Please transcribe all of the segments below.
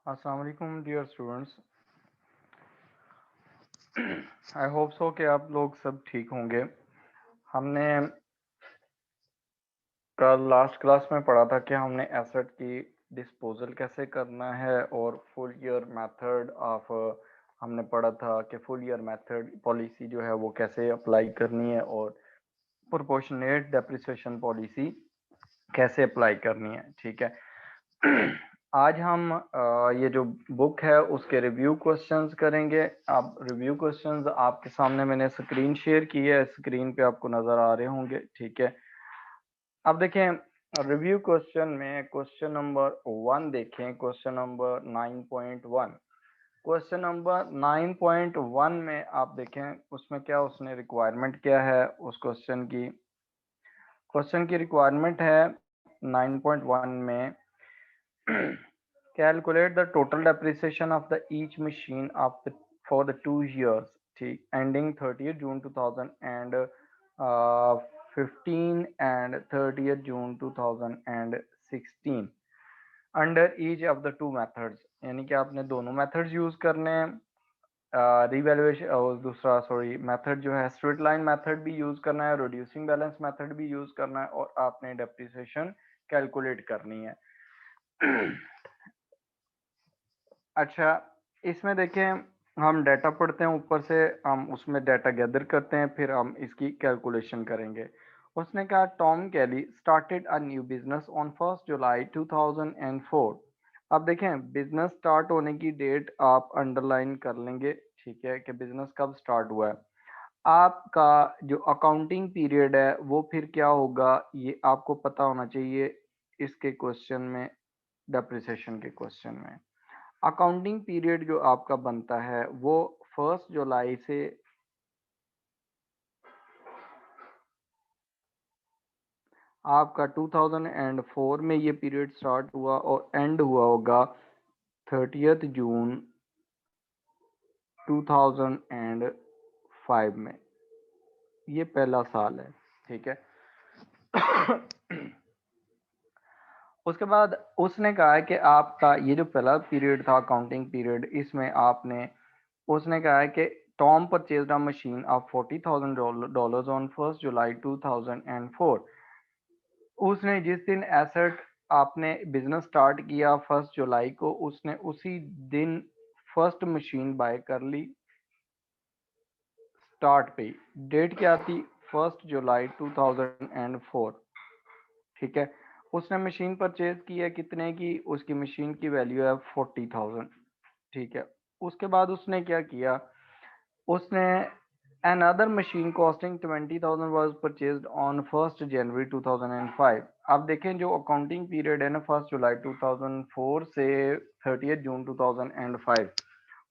अस्सलाम वालेकुम dear students. I hope so कि आप लोग सब ठीक होंगे। हमने कल लास्ट क्लास में पढ़ा था कि हमने एसेट की डिस्पोजल कैसे करना है और फुल ईयर मेथड ऑफ हमने पढ़ा था कि फुल ईयर मेथड पॉलिसी जो है वो कैसे अप्लाई करनी है और प्रोपोर्शनेट डेप्रिसिएशन पॉलिसी कैसे अप्लाई करनी है। ठीक है। आज हम ये जो बुक है उसके रिव्यू क्वेश्चंस करेंगे। अब रिव्यू क्वेश्चंस आपके सामने मैंने स्क्रीन शेयर की है, स्क्रीन पे आपको नजर आ रहे होंगे। ठीक है। अब देखें रिव्यू क्वेश्चन में क्वेश्चन नंबर 1 देखें, क्वेश्चन नंबर 9.1। क्वेश्चन नंबर 9.1 में आप देखें उसमें क्या उसने रिक्वायरमेंट क्या है उस क्वेश्चन की रिक्वायरमेंट है 9.1 में calculate the total depreciation of the each machine of the for the 2 years, ठीक, ending 30th June 2015 and 30th June 2016 under each of the two methods। यानी कि आपने दोनों मेथड्स यूज करने हैं। रिवैल्यूएशन और दूसरा सॉरी मेथड जो है स्ट्रेट लाइन मेथड भी यूज करना है, रिड्यूसिंग बैलेंस मेथड भी यूज करना है और आपने डेप्रिसिएशन कैलकुलेट करनी है। अच्छा, इसमें देखें हम डाटा पढ़ते हैं, ऊपर से हम उसमें डाटा गैदर करते हैं, फिर हम इसकी कैलकुलेशन करेंगे। उसने कहा Tom Kelly started a new business on 1 July 2004। अब देखें बिजनेस स्टार्ट होने की डेट आप अंडरलाइन कर लेंगे। ठीक है कि बिजनेस कब स्टार्ट हुआ है। आपका जो अकाउंटिंग पीरियड है वो फिर क्या होगा ये आपको पता होना चाहिए। इसके क्वेश्चन में डेप्रिसिएशन के क्वेश्चन में अकाउंटिंग पीरियड जो आपका बनता है वो 1 जुलाई से आपका 2004 में ये पीरियड स्टार्ट हुआ और एंड हुआ होगा 30th जून 2005 में। ये पहला साल है। ठीक है। उसके बाद उसने कहा है कि आपका ये जो पहला पीरियड था अकाउंटिंग पीरियड, इसमें आपने उसने कहा है कि Tom purchased a machine of $40,000 on 1 July 2004। उसने जिस दिन एसेट आपने बिजनेस स्टार्ट किया 1 जुलाई को, उसने उसी दिन फर्स्ट मशीन बाय कर ली। स्टार्ट पे डेट क्या थी 1 जुलाई 2004। ठीक है। उसने मशीन परचेज की है कितने की, उसकी मशीन की वैल्यू है 40,000। ठीक है। उसके बाद उसने क्या किया, उसने another machine costing 20,000 was purchased on 1st January 2005। अब देखें जो अकाउंटिंग पीरियड है ना 1 जुलाई 2004 से 30th जून 2005,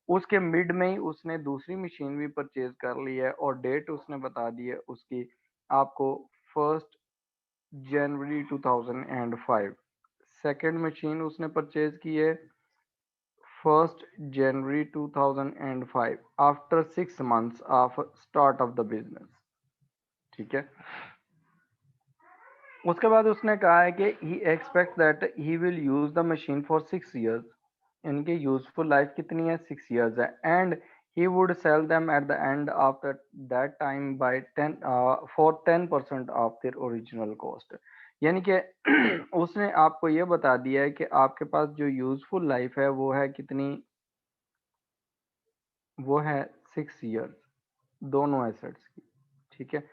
उसके मिड में ही उसने दूसरी मशीन भी परचेज कर ली है और डेट उसने बता दी है उसकी आपको 1 जनवरी 2005। सेकेंड मशीन उसने परचेज की है 1 जनवरी 2005 after 6 months of start of the business. ठीक है। उसके बाद उसने कहा है कि he expect that he will use the machine for 6 years। इनकी यूजफुल लाइफ कितनी है 6 years है। And he would sell them at the end of that time by 10 for 10% of their original cost. यानी कि उसने आपको ये बता दिया है कि आपके पास जो यूजफुल लाइफ है वो है कितनी, वो है 6 years दोनों एसेट्स की। ठीक है।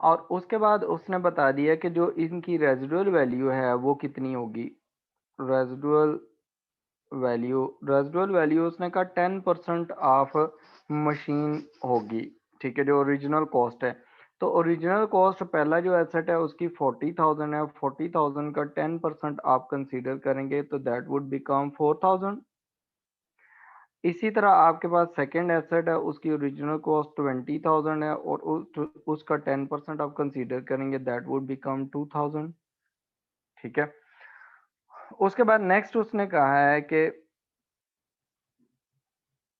और उसके बाद उसने बता दिया कि जो इनकी रेजिडुअल वैल्यू है वो कितनी होगी। रेजिडुअल रेजिडुअल वैल्यू उसने कहा 10% ऑफ मशीन होगी। ठीक है। जो ओरिजिनल कॉस्ट है, तो ओरिजिनल कॉस्ट पहला जो एसेट है उसकी 40,000 है, 40,000 का 10% आप कंसीडर करेंगे तो दैट वुड बिकम 4,000। इसी तरह आपके पास सेकेंड एसेट है, उसकी ओरिजिनल कॉस्ट 20,000 है और उसका 10% आप कंसीडर करेंगे दैट वुड बिकम 2,000। ठीक है। उसके बाद नेक्स्ट उसने कहा है कि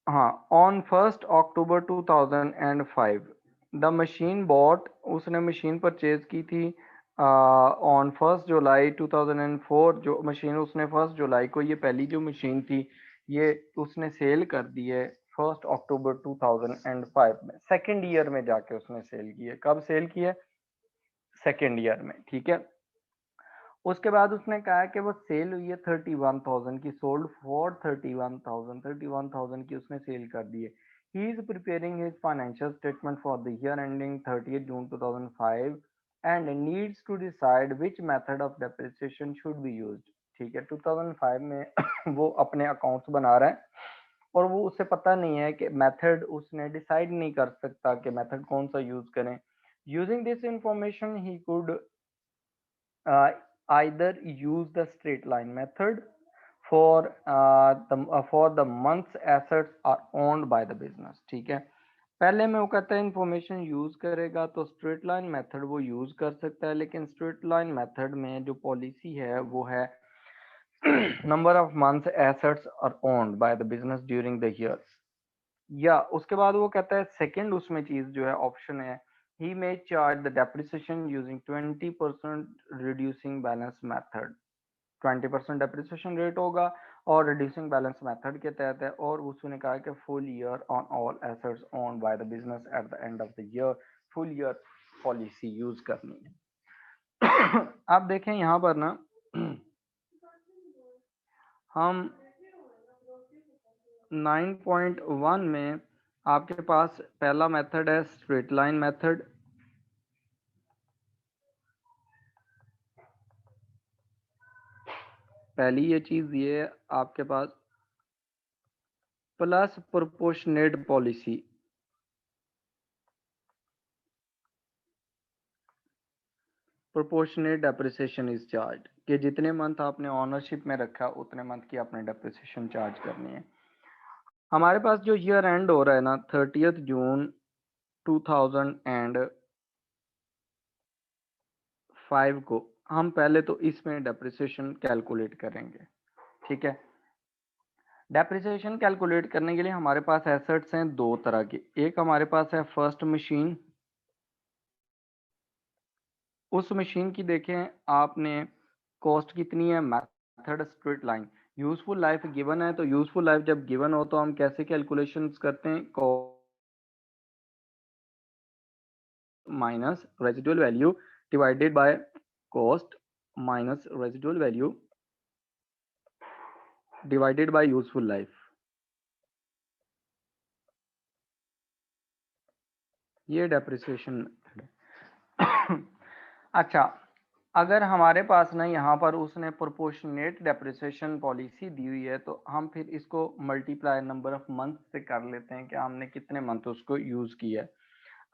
हाँ on 1 October 2005 the machine bought, उसने मशीन परचेज की थी ऑन 1 जुलाई 2004 जो मशीन उसने 1 जुलाई को, ये पहली जो मशीन थी ये उसने सेल कर दी है 1 अक्टूबर 2005 में, सेकेंड ईयर में जाके उसने सेल की है। कब सेल की है? सेकेंड ईयर में, ठीक है। उसके बाद उसने कहा कि वो सेल हुई है 31,000 की, सोल्ड फॉर 31,000 की उसने सेल कर दी है। He is preparing his financial statement for the year ending 30 June 2005 and needs to decide which method of depreciation should be used. ठीक है, 2005 में वो अपने अकाउंट्स बना रहा है और वो उसे पता नहीं है कि मेथड, उसने डिसाइड नहीं कर सकता कि मेथड कौन सा यूज करें। Using this information he could either use the straight line method for the month's assets are owned by the business। ठीक है, पहले में वो कहता है इंफॉर्मेशन यूज करेगा तो स्ट्रेट लाइन मेथड वो यूज कर सकता है, लेकिन स्ट्रेट लाइन मेथड में जो पॉलिसी है वो है number of months assets are owned by the business during the year. या उसके बाद वो कहता है सेकंड उसमें चीज जो है ऑप्शन है, he may charge the depreciation using 20% reducing balance method। 20% depreciation rate होगा और reducing balance method के तहत है, और उसने कहा कि full year on all assets owned by the business at the end of the year full year policy use करनी है। आप देखें यहाँ पर ना हम 9.1 में आपके पास पहला मेथड है स्ट्रेट लाइन मेथड। पहली ये चीज ये है आपके पास, plus proportionate policy. Proportionate depreciation is charge कि जितने मंथ आपने ऑनरशिप में रखा उतने मंथ की आपने डेप्रिसिएशन चार्ज करनी है। हमारे पास जो ईयर एंड हो रहा है ना 30 जून 2005 को, हम पहले तो इसमें डेप्रिसिएशन कैलकुलेट करेंगे। ठीक है, डेप्रिसिएशन कैलकुलेट करने के लिए हमारे पास एसेट्स हैं दो तरह के। एक हमारे पास है फर्स्ट मशीन, उस मशीन की देखें आपने कॉस्ट कितनी है, method straight line. Useful life given है तो यूजफुल लाइफ जब गिवन हो तो हम कैसे कैलकुलेशंस करते हैं, minus residual value divided by cost minus residual value divided by useful life. ये डेप्रिसिएशन अच्छा, अगर हमारे पास ना यहाँ पर उसने प्रोपोर्शनेट डेप्रिसिएशन पॉलिसी दी हुई है तो हम फिर इसको मल्टीप्लाई नंबर ऑफ मंथ से कर लेते हैं कि हमने कितने मंथ उसको यूज किया है।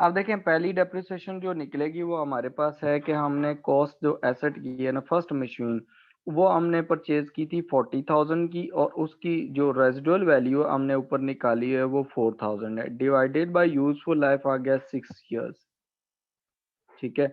अब देखें पहली डेप्रिसिएशन जो निकलेगी वो हमारे पास है कि हमने कॉस्ट जो एसेट की है ना फर्स्ट मशीन, वो हमने परचेज की थी 40,000 की, और उसकी जो रेजिडुअल वैल्यू हमने ऊपर निकाली है वो 4,000 है, डिवाइडेड बाय यूजफुल लाइफ आ गया 6 ईयर्स। ठीक है,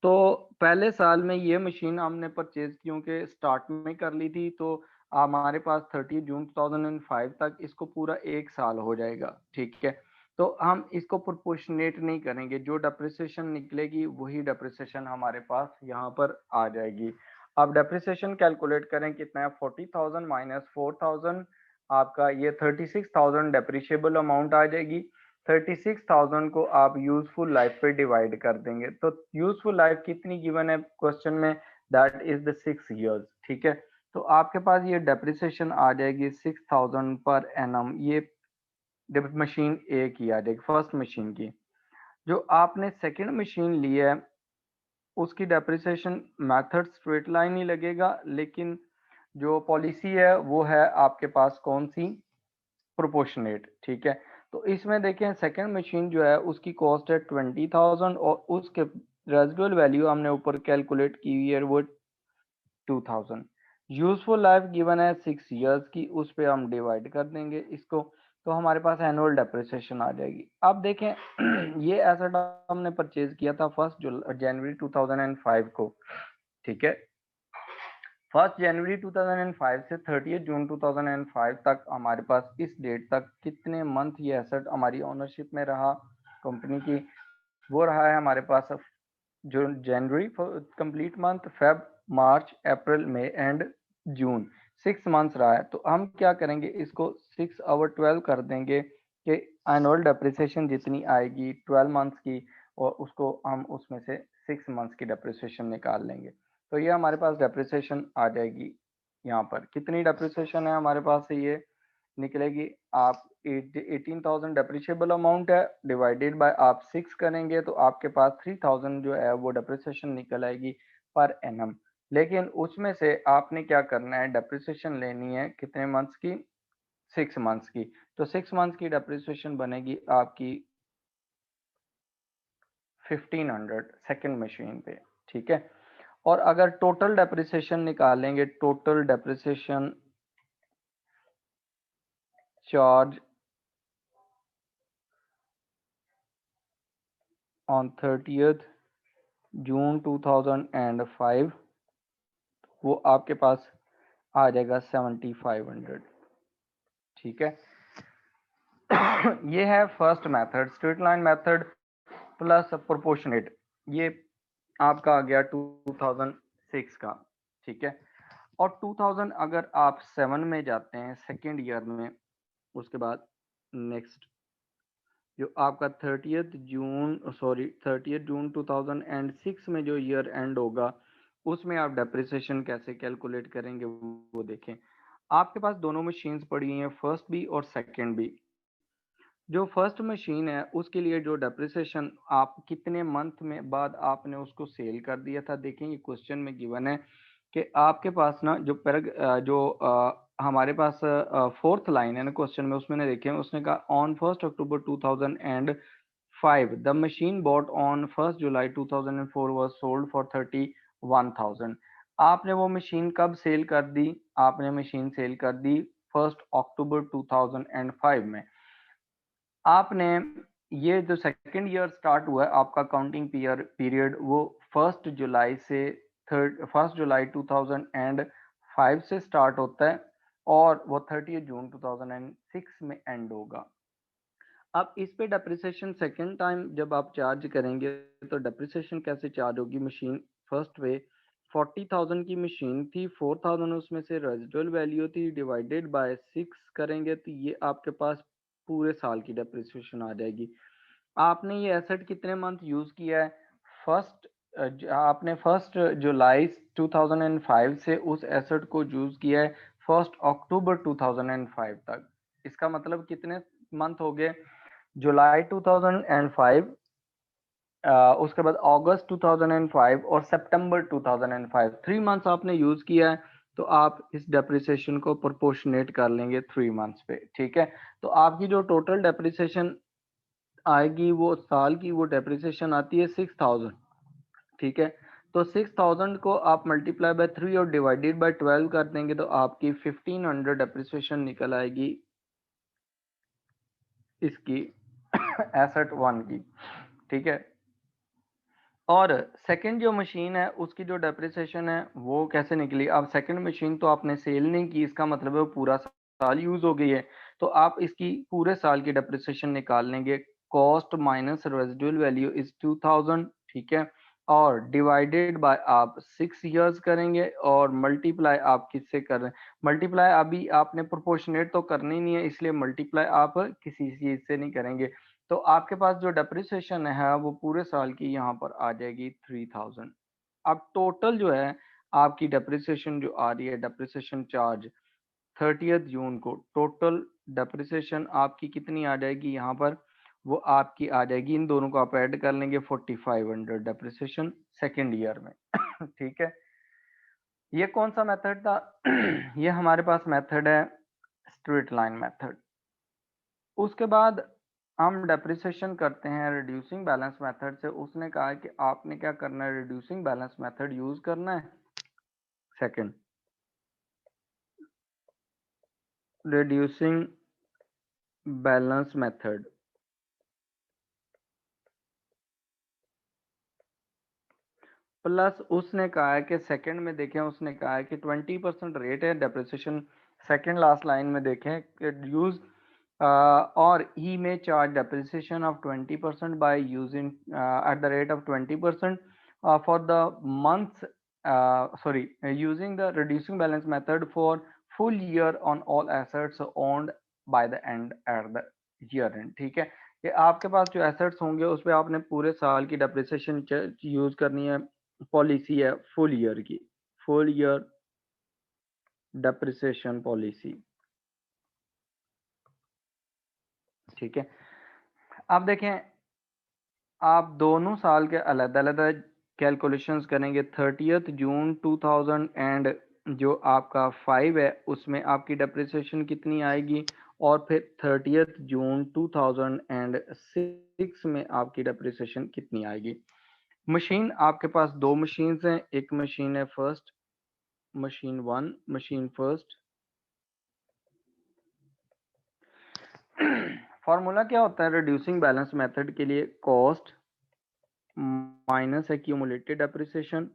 तो पहले साल में ये मशीन हमने परचेज क्योंकि स्टार्ट में कर ली थी तो हमारे पास 30 जून 2005 तक इसको पूरा एक साल हो जाएगा। ठीक है, तो हम इसको प्रोपोर्शनेट नहीं करेंगे, जो डेप्रिसिएशन निकलेगी वही डेप्रिसिएशन हमारे पास यहाँ पर आ जाएगी। अब डेप्रिसिएशन कैलकुलेट करें कितना है, 40,000 माइनस 4,000 आपका ये 36,000 डेप्रिशिएबल अमाउंट आ जाएगी। 36,000 को आप यूजफुल लाइफ पे डिवाइड कर देंगे तो यूजफुल लाइफ कितनी गिवन है क्वेश्चन में, दैट इज द 6 इयर्स। ठीक है, तो आपके पास ये डेप्रिसिएशन आ जाएगी 6,000 पर एनम, ये मशीन ए की आ जाएगी फर्स्ट मशीन की। जो आपने सेकंड मशीन ली है उसकी डेप्रिसिएशन मेथड स्ट्रेट लाइन ही लगेगा, लेकिन जो पॉलिसी है वो है आपके पास कौन सी, प्रोपोर्शनेट। ठीक है, तो इसमें देखें सेकंड मशीन जो है उसकी कॉस्ट है 20,000 और उसके रेजिडुअल वैल्यू हमने ऊपर कैलकुलेट की हुई है वो 2,000। यूजफुल लाइफ गिवन है 6 इयर्स की, उस पे हम डिवाइड कर देंगे इसको, तो हमारे पास एनुअल डेप्रिसिएशन आ जाएगी। अब देखें ये एसेट हमने परचेज किया था 1 जनवरी 2005 को। ठीक है, 1 जनवरी 2005 से 30 जून 2005 तक हमारे पास इस डेट तक कितने मंथ ये एसेट हमारी ओनरशिप में रहा कंपनी की, वो रहा है हमारे पास जो जनवरी complete month, Feb, March, April, May and June, 6 months रहा है। तो हम क्या करेंगे, इसको 6/12 कर देंगे कि एनुअल डेप्रिसिएशन जितनी आएगी 12 मंथ्स की, और उसको हम उसमें से 6 मंथ्स की डेप्रिसिएशन निकाल लेंगे। तो ये हमारे पास डेप्रिसिएशन आ जाएगी। यहाँ पर कितनी डेप्रिसिएशन है हमारे पास से ये निकलेगी, आप 18,000 डेप्रिशिएबल अमाउंट है, डिवाइडेड बाय आप 6 करेंगे तो आपके पास 3,000 जो है वो डेप्रिसिएशन निकल आएगी पर एनम। लेकिन उसमें से आपने क्या करना है, डेप्रिसिएशन लेनी है कितने मंथ्स की, 6 मंथ्स की। तो 6 मंथ्स की डेप्रिसिएशन बनेगी आपकी 1500 सेकेंड मशीन पे, ठीक है। और अगर टोटल डेप्रिसिएशन निकालेंगे, total depreciation charge on 30th जून 2005, वो आपके पास आ जाएगा 7500, ठीक है। ये है first method, straight line method plus proportionate. ये आपका आ गया 2006 का, ठीक है। और 2000 अगर आप 7 में जाते हैं सेकेंड ईयर में, उसके बाद नेक्स्ट जो आपका 30th जून 2006 में जो ईयर एंड होगा, उसमें आप डेप्रिसिएशन कैसे कैलकुलेट करेंगे वो देखें। आपके पास दोनों मशीन्स पड़ी हैं, फर्स्ट भी और सेकंड भी। जो फर्स्ट मशीन है उसके लिए जो डेप्रिसिएशन आप कितने मंथ में बाद आपने उसको सेल कर दिया था, देखेंगे क्वेश्चन में गिवन है कि आपके पास ना जो हमारे पास फोर्थ लाइन है ना क्वेश्चन में, उसमें देखें, उसने कहा on 1 October 2005 the machine bought on 1 July 2004 was sold for 31,000। आपने वो मशीन कब सेल कर दी, आपने मशीन सेल कर दी 1 अक्टूबर 2005 में। आपने ये जो सेकेंड ईयर स्टार्ट हुआ है आपका काउंटिंग पीरियड, वो 1 जुलाई से 1 जुलाई 2005 से स्टार्ट होता है और वो 30 जून 2006 में एंड होगा। अब इस पे डेप्रिसिएशन सेकेंड टाइम जब आप चार्ज करेंगे तो डेप्रिसिएशन कैसे चार्ज होगी, मशीन फर्स्ट पे 40,000 की मशीन थी, 4,000 उसमें से रेजिडुअल वैल्यू थी, डिवाइडेड बाय 6 करेंगे तो ये आपके पास पूरे साल की डेप्रिसिएशन आ जाएगी। आपने ये एसेट कितने मंथ यूज किया है, फर्स्ट आपने 1 जुलाई 2005 से उस एसेट को यूज किया है 1 अक्टूबर 2005 तक। इसका मतलब कितने मंथ हो गए, जुलाई 2005, उसके बाद अगस्त 2005 और सितंबर 2005, 3 मंथ्स आपने यूज किया है। तो आप इस डेप्रिसिएशन को प्रोपोर्शनेट कर लेंगे 3 मंथ्स पे, ठीक है। तो आपकी जो टोटल डेप्रिसिएशन आएगी वो साल की वो डेप्रिसिएशन आती है 6,000, ठीक है। तो 6,000 को आप मल्टीप्लाई बाय 3 और डिवाइडेड बाय 12 कर देंगे तो आपकी 1500 डेप्रिसिएशन निकल आएगी इसकी एसेट वन की, ठीक है। और सेकंड जो मशीन है उसकी जो डेप्रिसिएशन है वो कैसे निकली, अब सेकंड मशीन तो आपने सेल नहीं की, इसका मतलब है वो पूरा साल यूज हो गई है। तो आप इसकी पूरे साल की डेप्रिसिएशन निकाल लेंगे, cost minus residual value is 2000, ठीक है। और डिवाइडेड बाय आप 6 इयर्स करेंगे और मल्टीप्लाई आप किससे कर रहे हैं, मल्टीप्लाई अभी आपने प्रोपोर्शनेट तो करनी नहीं है, इसलिए मल्टीप्लाई आप किसी चीज से नहीं करेंगे। तो आपके पास जो डेप्रिसिएशन है वो पूरे साल की यहाँ पर आ जाएगी 3,000। अब टोटल जो है आपकी डेप्रिसिएशन जो आ रही है, डेप्रिसिएशन चार्ज 30 जून को टोटल डेप्रिसिएशन आपकी कितनी आ जाएगी यहाँ पर, वो आपकी आ जाएगी, इन दोनों को आप ऐड कर लेंगे 4,500 डेप्रिसिएशन सेकेंड ईयर में। ठीक है, ये कौन सा मेथड था? ये हमारे पास मेथड है स्ट्रेट लाइन मेथड। उसके बाद हम डेप्रिसिएशन करते हैं रिड्यूसिंग बैलेंस मेथड से। उसने कहा कि आपने क्या करना है, रिड्यूसिंग बैलेंस मेथड यूज करना है। Second, reducing balance method plus उसने कहा है कि सेकंड में देखें, उसने कहा है कि 20% रेट है डेप्रिसिएशन। सेकंड लास्ट लाइन में देखें कि यूज और ही में charge depreciation of 20% by using eight the rate of 20%, for the months, sorry, using the reducing balance method for full year on all assets owned by the end at the year end। ठीक है, कि आपके पास जो assets होंगे उस पे आपने पूरे साल की डेप्रिसिएशन यूज करनी है। पॉलिसी है फुल ईयर की, फुल ईयर डेप्रिसिएशन पॉलिसी। ठीक है, अब देखें, आप दोनों साल के अलग अलग कैलकुलेशंस करेंगे। 30 जून 2000 एंड जो आपका 5 है उसमें आपकी डेप्रिसिएशन कितनी आएगी, और फिर 30 जून 2006 में आपकी डेप्रिसिएशन कितनी आएगी। मशीन आपके पास दो मशीन्स हैं, एक मशीन है first, machine 1, machine first. Formula क्या होता है रिड्यूसिंग बैलेंस मेथड के लिए? Cost minus accumulated depreciation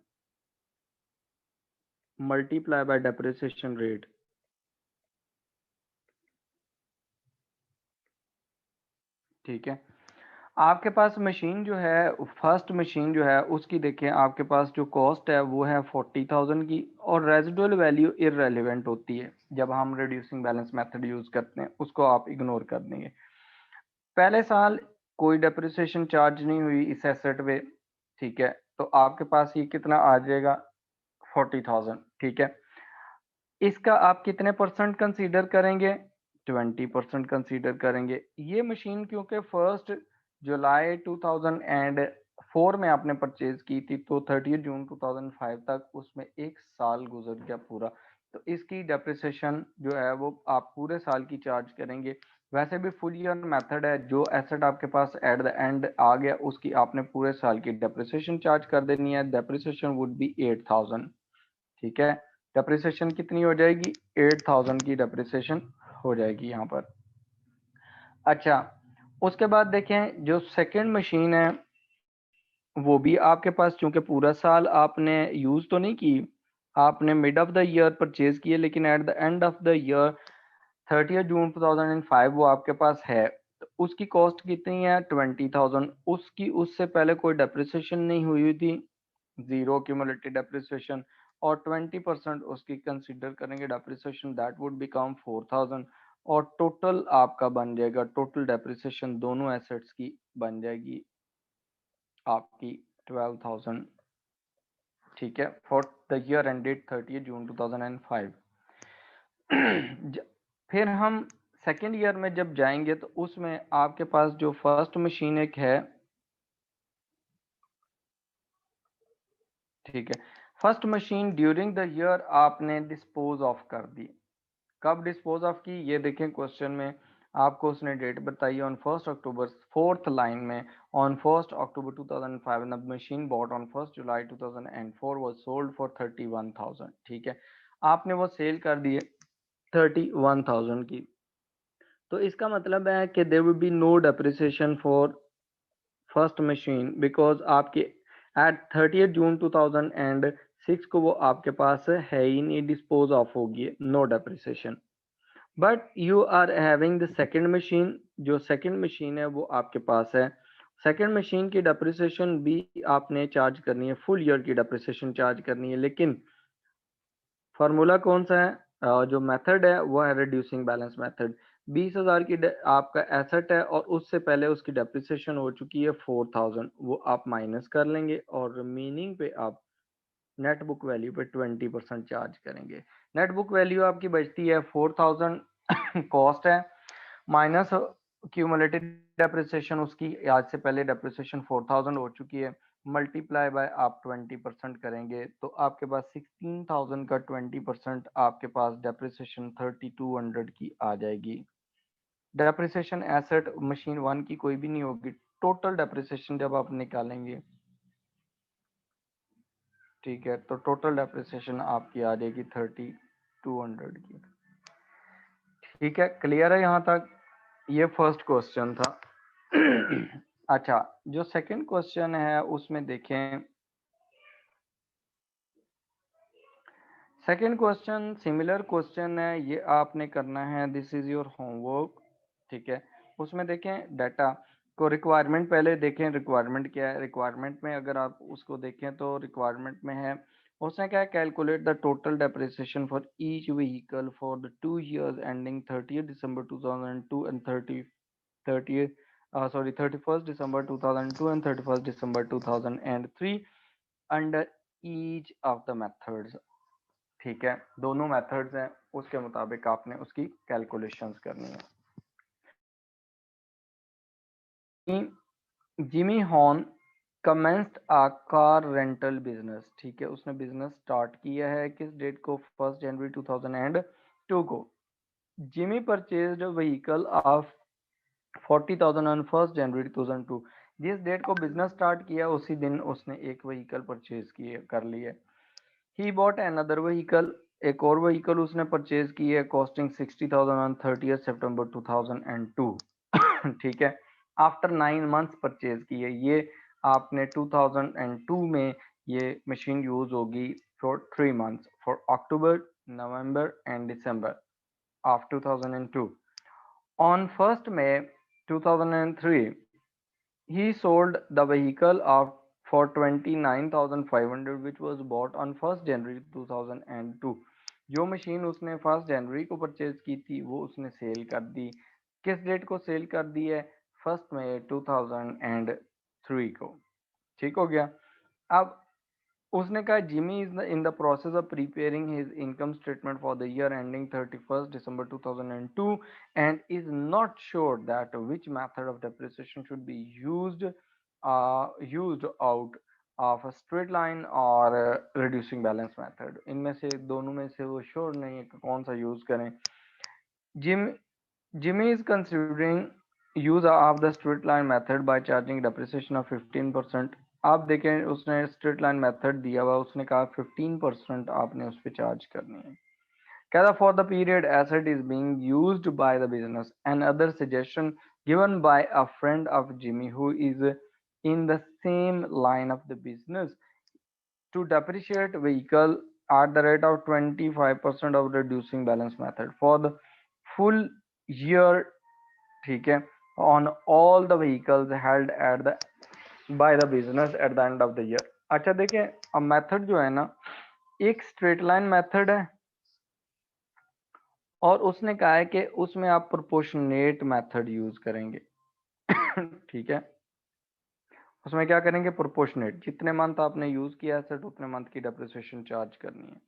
multiply by depreciation rate. ठीक है, आपके पास मशीन जो है फर्स्ट मशीन जो है उसकी देखें, आपके पास जो कॉस्ट है वो है 40,000 की, और रेजिडुअल वैल्यू इररेलेवेंट होती है जब हम रिड्यूसिंग बैलेंस मेथड यूज करते हैं, उसको आप इग्नोर कर देंगे। पहले साल कोई डेप्रिसिएशन चार्ज नहीं हुई इस एसेट पे। ठीक है, तो आपके पास ये कितना आ जाएगा? 40,000। ठीक है, इसका आप कितने परसेंट कंसीडर करेंगे? 20% कंसीडर करेंगे। ये मशीन क्योंकि 1 जुलाई 2004 में आपने परचेज की थी, तो 30 जून 2005 तक उसमें एक साल गुजर गया पूरा, तो इसकी डेप्रिसिएशन जो है वो आप पूरे साल की चार्ज करेंगे। वैसे भी फुल ईयर मेथड है, जो एसेट आपके पास एट द एंड आ गया उसकी आपने पूरे साल की डेप्रिसिएशन चार्ज कर देनी है। Depreciation would be 8,000। ठीक है, डेप्रिसिएशन कितनी हो जाएगी? 8,000 की डेप्रिसिएशन हो जाएगी यहाँ पर। अच्छा, उसके बाद देखें जो सेकंड मशीन है वो भी आपके पास, चूंकि पूरा साल आपने यूज तो नहीं की, आपने mid of the year purchase किए, लेकिन eight the end of the year 30 June 2005 वो आपके पास है, तो उसकी कॉस्ट कितनी है? 20,000। उसकी उससे पहले कोई डेप्रिसिएशन नहीं हुई थी, जीरो क्यूमुलेटेड डेप्रिसिएशन, और 20% उसकी कंसीडर करेंगे डेप्रिसिएशन, दैट वुड बिकम 4,000, और टोटल आपका बन जाएगा, टोटल डेप्रिसिएशन दोनों एसेट्स की बन जाएगी आपकी 12,000। ठीक है, for the year ended 30 June 2005। फिर हम सेकेंड ईयर में जब जाएंगे तो उसमें आपके पास जो फर्स्ट मशीन एक है, ठीक है, first machine during the year आपने डिस्पोज ऑफ कर दी। कब डिस्पोज ऑफ की? ये देखें क्वेश्चन में आपको उसने डेट बताई ऑन 1 अक्टूबर, फोर्थ लाइन में, on 1 October 2005 the machine bought on 1 July 2004 was sold for 31,000। ठीक है, आपने वो सेल कर दिए 31,000 की, तो इसका मतलब है कि there will be no depreciation for first machine because आपके एट 30 जून 2006 को वो आपके पास है ही नहीं, डिस्पोज ऑफ होगी, no depreciation. But you are having the second machine, जो सेकेंड मशीन है वो आपके पास है। सेकेंड मशीन की डेप्रिसिएशन भी आपने चार्ज करनी है, फुल ईयर की डेप्रिसिएशन चार्ज करनी है, लेकिन फार्मूला कौन सा है? जो मेथड है वो है रिड्यूसिंग बैलेंस मेथड। 20,000 की आपका एसेट है और उससे पहले उसकी डेप्रिसिएशन हो चुकी है 4,000, वो आप माइनस कर लेंगे और रिमेनिंग पे आप नेट बुक वैल्यू पे 20% चार्ज करेंगे। नेट बुक वैल्यू आपकी बचती है 4,000 कॉस्ट है, माइनस क्यूमुलेटेड डेप्रिसिएशन उसकी आज से पहले डेप्रिसिएशन 4,000 हो चुकी है, मल्टीप्लाई बाय आप 20% करेंगे तो आपके पास 16,000 का 20% आपके पास डेप्रिसिएशन 3,200 की आ जाएगी। डेप्रिसिएशन एसेट मशीन 1 की कोई भी नहीं होगी, टोटल डेप्रिसिएशन जब आप निकालेंगे, ठीक है, तो टोटल डेप्रिसिएशन आपकी आ जाएगी 3,200 की। ठीक है, क्लियर है यहाँ तक? ये फर्स्ट क्वेश्चन था। अच्छा, जो सेकंड क्वेश्चन है उसमें देखें, सेकंड क्वेश्चन सिमिलर क्वेश्चन है, ये आपने करना है, दिस इज योर होमवर्क। ठीक है, उसमें देखें डाटा को रिक्वायरमेंट पहले देखें, रिक्वायरमेंट क्या है। रिक्वायरमेंट में अगर आप उसको देखें तो रिक्वायरमेंट में है, उसने क्या है, calculate the total depreciation for each vehicle for the 2 years ending 30th December 2002 and 31st December 2002 and 31st December 2003 under each of the methods. ठीक है, दोनों मेथड्स हैं, उसके मुताबिक आपने उसकी कैलकुलेशंस करनी है। Jimmy horn commenced a car rental business. ठीक है, उसने बिजनेस स्टार्ट किया है किस डेट को, 1 जनवरी 2002 को। Jimmy purchased vehicle of 40,000 on 1 जनवरी 2002। जिस डेट को बिजनेस स्टार्ट किया उसी दिन उसने एक व्हीकल परचेज किए कर लिए। ही बॉट अनदर व्हीकल, एक और व्हीकल उसने परचेज की है कॉस्टिंग 60,000 ऑन 30th September 2002। ठीक है, आफ्टर 9 मंथ्स परचेज की है ये। आपने 2002 में ये मशीन यूज होगी for 3 months, for October, November and December of 2002। On 1 May 2003 he sold the vehicle of for 29,500 which was bought on 1 January 2002। जो मशीन उसने 1 जनवरी को परचेज की थी वो उसने सेल कर दी। किस डेट को सेल कर दी है, 1 मई 2003 को। ठीक हो गया। अब उसने कहा Jimmy is in the process of preparing his income statement for the year ending 31st December 2002 and is not sure that which method of depreciation should be used out of a straight line or reducing balance method। इनमें से दोनों में से वो sure नहीं है कि कौन सा यूज करें। Gym Jimmy is considering use of the straight line method by charging depreciation of 15%। आप देखें उसने स्ट्रेट लाइन मेथड दिया हुआ, उसने कहा 15% आपने उस पर चार्ज करनी है। कहता for the period asset is being used by the business and other suggestion given by a friend of Jimmy who is in the same line of the business to depreciate vehicle at the rate of 25% of reducing balance method for the full year। ठीक है, on all the vehicles held at the by the business at the end of the year। अच्छा देखिए, अब method जो है ना, एक straight line method है और उसने कहा है कि उसमें आप प्रोपोर्शनेट मेथड यूज करेंगे। ठीक है, उसमें क्या करेंगे, प्रोपोर्शनेट, जितने मंथ आपने यूज किया एसेट उतने मंथ की डेप्रिसिएशन चार्ज करनी है।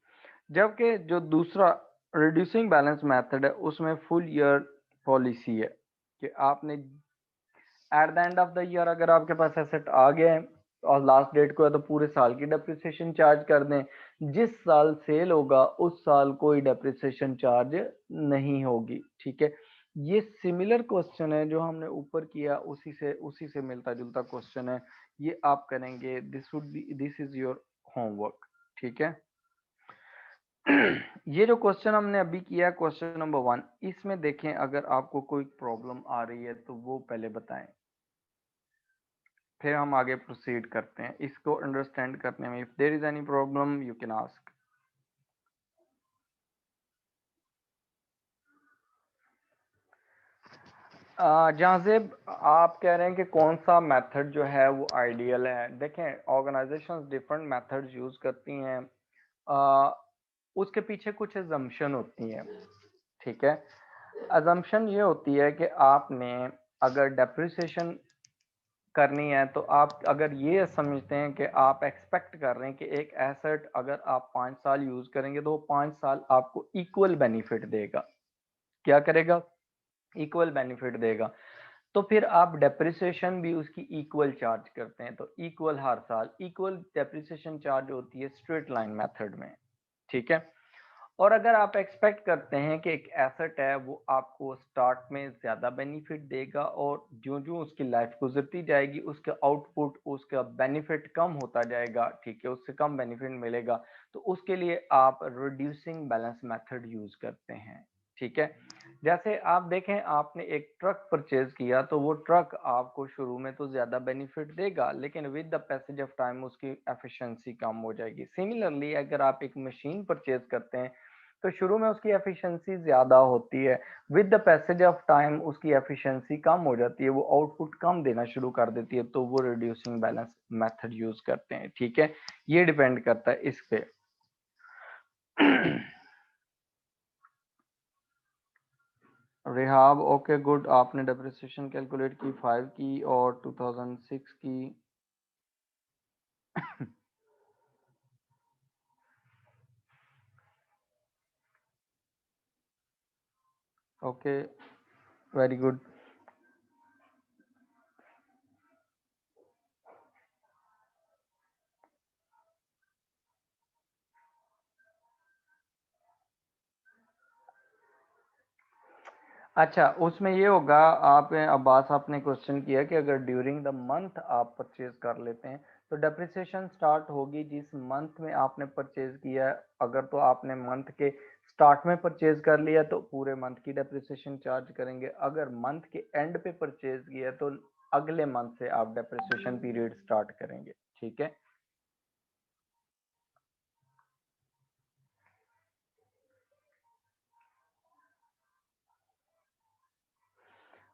जबकि जो दूसरा रिड्यूसिंग बैलेंस मेथड है उसमें फुल ईयर पॉलिसी है कि आपने eight the end of the year अगर आपके पास एसेट आ गए हैं और लास्ट डेट को है तो पूरे साल की डेप्रिसिएशन चार्ज कर दें। जिस साल सेल होगा उस साल कोई डेप्रिसिएशन चार्ज नहीं होगी। ठीक है, ये सिमिलर क्वेश्चन है जो हमने ऊपर किया, उसी से मिलता जुलता क्वेश्चन है। ये आप करेंगे, दिस इज योर होमवर्क। ठीक है, ये जो क्वेश्चन हमने अभी किया क्वेश्चन नंबर 1, इसमें देखें अगर आपको कोई प्रॉब्लम आ रही है तो वो पहले बताएं, फिर हम आगे प्रोसीड करते हैं इसको अंडरस्टैंड करने में। If there is any problem you can ask. Jahanzeb, आप कह रहे हैं कि कौन सा मेथड जो है वो आइडियल है। देखें, ऑर्गेनाइजेशंस डिफरेंट मेथड्स यूज करती हैं, उसके पीछे कुछ एजम्पशन होती हैं। ठीक है, अजम्पशन ये होती है कि आपने अगर डेप्रिसिएशन करनी है तो आप अगर ये समझते हैं कि आप एक्सपेक्ट कर रहे हैं कि एक एसेट अगर आप 5 साल यूज करेंगे तो वो 5 साल आपको इक्वल बेनिफिट देगा। क्या करेगा, इक्वल बेनिफिट देगा। तो फिर आप डेप्रिसिएशन भी उसकी इक्वल चार्ज करते हैं, तो इक्वल हर साल इक्वल डेप्रिसिएशन चार्ज होती है स्ट्रेट लाइन मेथड में। ठीक है, और अगर आप एक्सपेक्ट करते हैं कि एक एसेट है वो आपको स्टार्ट में ज़्यादा बेनिफिट देगा और जो जो उसकी लाइफ गुजरती जाएगी उसका आउटपुट, उसका बेनिफिट कम होता जाएगा, ठीक है, उससे कम बेनिफिट मिलेगा, तो उसके लिए आप रिड्यूसिंग बैलेंस मेथड यूज करते हैं। ठीक है, जैसे आप देखें आपने एक ट्रक परचेज किया तो वो ट्रक आपको शुरू में तो ज़्यादा बेनिफिट देगा लेकिन with the passage of time उसकी एफिशिएंसी कम हो जाएगी। सिमिलरली अगर आप एक मशीन परचेज करते हैं तो शुरू में उसकी एफिशिएंसी ज्यादा होती है, with the passage of time उसकी एफिशिएंसी कम हो जाती है, वो आउटपुट कम देना शुरू कर देती है, तो वो रिड्यूसिंग बैलेंस मेथड यूज करते हैं। ठीक है, ये डिपेंड करता है इस पे। रिहाब, ओके गुड, आपने डेप्रिसिएशन कैलकुलेट की 5 की और 2006 की। Okay, very good. अच्छा, उसमें ये होगा, आप अब्बास आपने क्वेश्चन किया कि अगर ड्यूरिंग द मंथ आप परचेज कर लेते हैं तो डेप्रिसिएशन स्टार्ट होगी जिस मंथ में आपने परचेज किया है। अगर तो आपने मंथ के स्टार्ट में परचेज कर लिया तो पूरे मंथ की डेप्रिसिएशन चार्ज करेंगे, अगर मंथ के एंड पे परचेज किया तो अगले मंथ से आप डेप्रिसिएशन पीरियड स्टार्ट करेंगे। ठीक है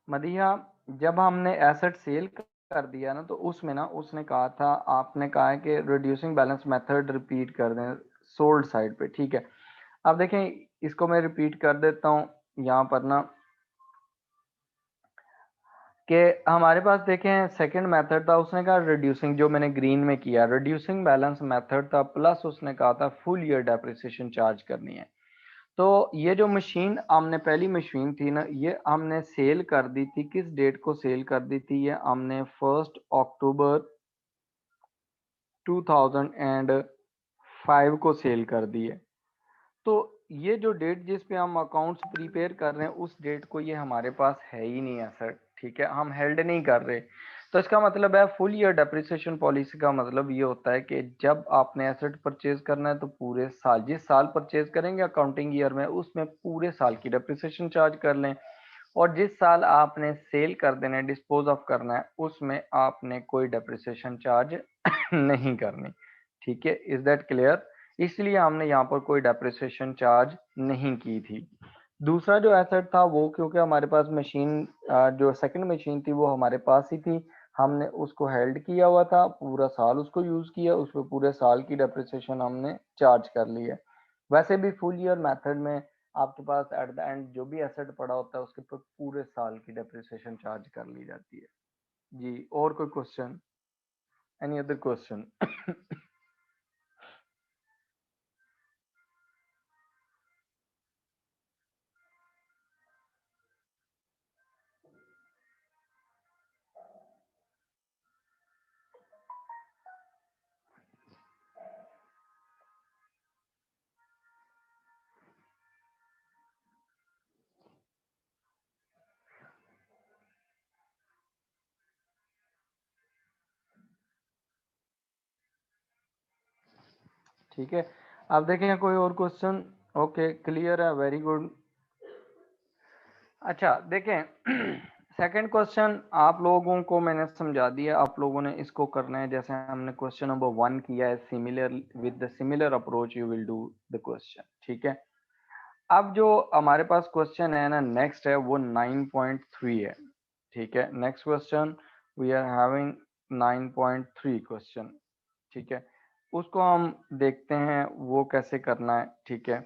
मदिया, जब हमने एसेट सेल कर दिया ना तो उसमें ना उसने कहा था, आपने कहा है कि रिड्यूसिंग बैलेंस मेथड रिपीट कर दें सोल्ड साइड पे। ठीक है, अब देखें, इसको मैं रिपीट कर देता हूँ यहाँ पर ना, कि हमारे पास देखें सेकंड मेथड था, उसने कहा रिड्यूसिंग, जो मैंने ग्रीन में किया रिड्यूसिंग बैलेंस मेथड था, प्लस उसने कहा था फुल ईयर डेप्रिसिएशन चार्ज करनी है। तो ये जो मशीन हमने पहली मशीन थी ना, ये हमने सेल कर दी थी, किस डेट को सेल कर दी थी, ये हमने 1 अक्टूबर 2005 को सेल कर दी है। तो ये जो डेट जिस पे हम अकाउंट्स प्रिपेयर कर रहे हैं उस डेट को ये हमारे पास है ही नहीं एसेट। ठीक है, हम हेल्ड नहीं कर रहे। तो इसका मतलब है फुल ईयर डेप्रिसिएशन पॉलिसी का मतलब ये होता है कि जब आपने एसेट परचेज करना है तो पूरे साल, जिस साल परचेज करेंगे अकाउंटिंग ईयर में, उसमें पूरे साल की डेप्रिसिएशन चार्ज कर लें, और जिस साल आपने सेल कर देना है, डिस्पोज ऑफ करना है, उसमें आपने कोई डेप्रिसिएशन चार्ज नहीं करनी। ठीक है, इज दैट क्लियर? इसलिए हमने यहाँ पर कोई डेप्रिसिएशन चार्ज नहीं की थी। दूसरा जो एसेट था वो, क्योंकि हमारे पास मशीन, जो सेकंड मशीन थी वो हमारे पास ही थी, हमने उसको हेल्ड किया हुआ था, पूरा साल उसको यूज किया, उस पर पूरे साल की डेप्रिसिएशन हमने चार्ज कर ली है। वैसे भी फुल ईयर मेथड में आपके पास एट द एंड जो भी एसेट पड़ा होता है उसके ऊपर पूरे साल की डेप्रिसिएशन चार्ज कर ली जाती है। जी, और कोई क्वेश्चन? Any other question? ठीक है, आप देखें कोई और क्वेश्चन? ओके, क्लियर है, वेरी गुड। अच्छा देखें, सेकंड क्वेश्चन आप लोगों को मैंने समझा दिया, आप लोगों ने इसको करना है जैसे हमने क्वेश्चन नंबर 1 किया है, similar with the similar approach you will do the question. ठीक है, अब जो हमारे पास क्वेश्चन है ना नेक्स्ट है वो 9.3 है। ठीक है, next question we are having 9.3 question. ठीक है, उसको हम देखते हैं वो कैसे करना है। ठीक है,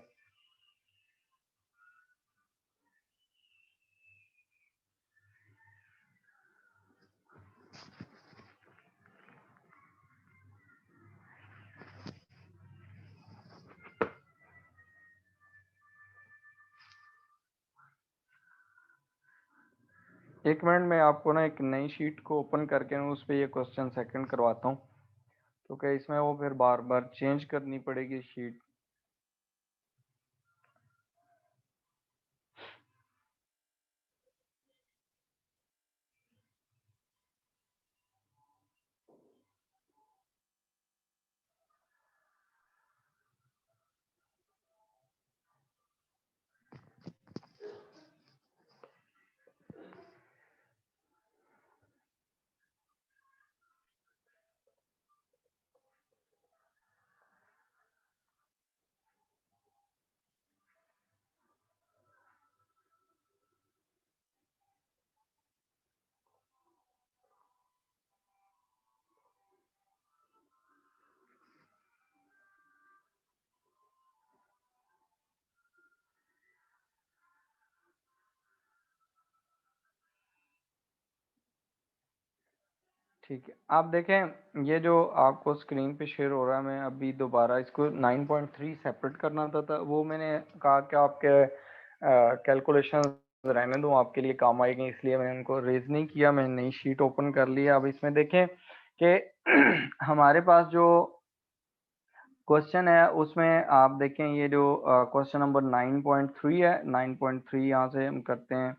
एक मिनट में आपको ना एक नई शीट को ओपन करके ना उस पर ये क्वेश्चन सेकंड करवाता हूँ, क्योंकि इसमें वो फिर बार बार चेंज करनी पड़ेगी शीट। ठीक है, आप देखें ये जो आपको स्क्रीन पे शेयर हो रहा है, मैं अभी दोबारा इसको 9.3 सेपरेट करना था वो मैंने कहा कि आपके कैलकुलेशन रहने दूं, आपके लिए काम आएगी, इसलिए मैंने उनको रेज नहीं किया। मैंने नई शीट ओपन कर लिया। अब इसमें देखें कि हमारे पास जो क्वेश्चन है उसमें आप देखें ये जो क्वेश्चन नंबर 9.3 है, 9.3 यहाँ से हम करते हैं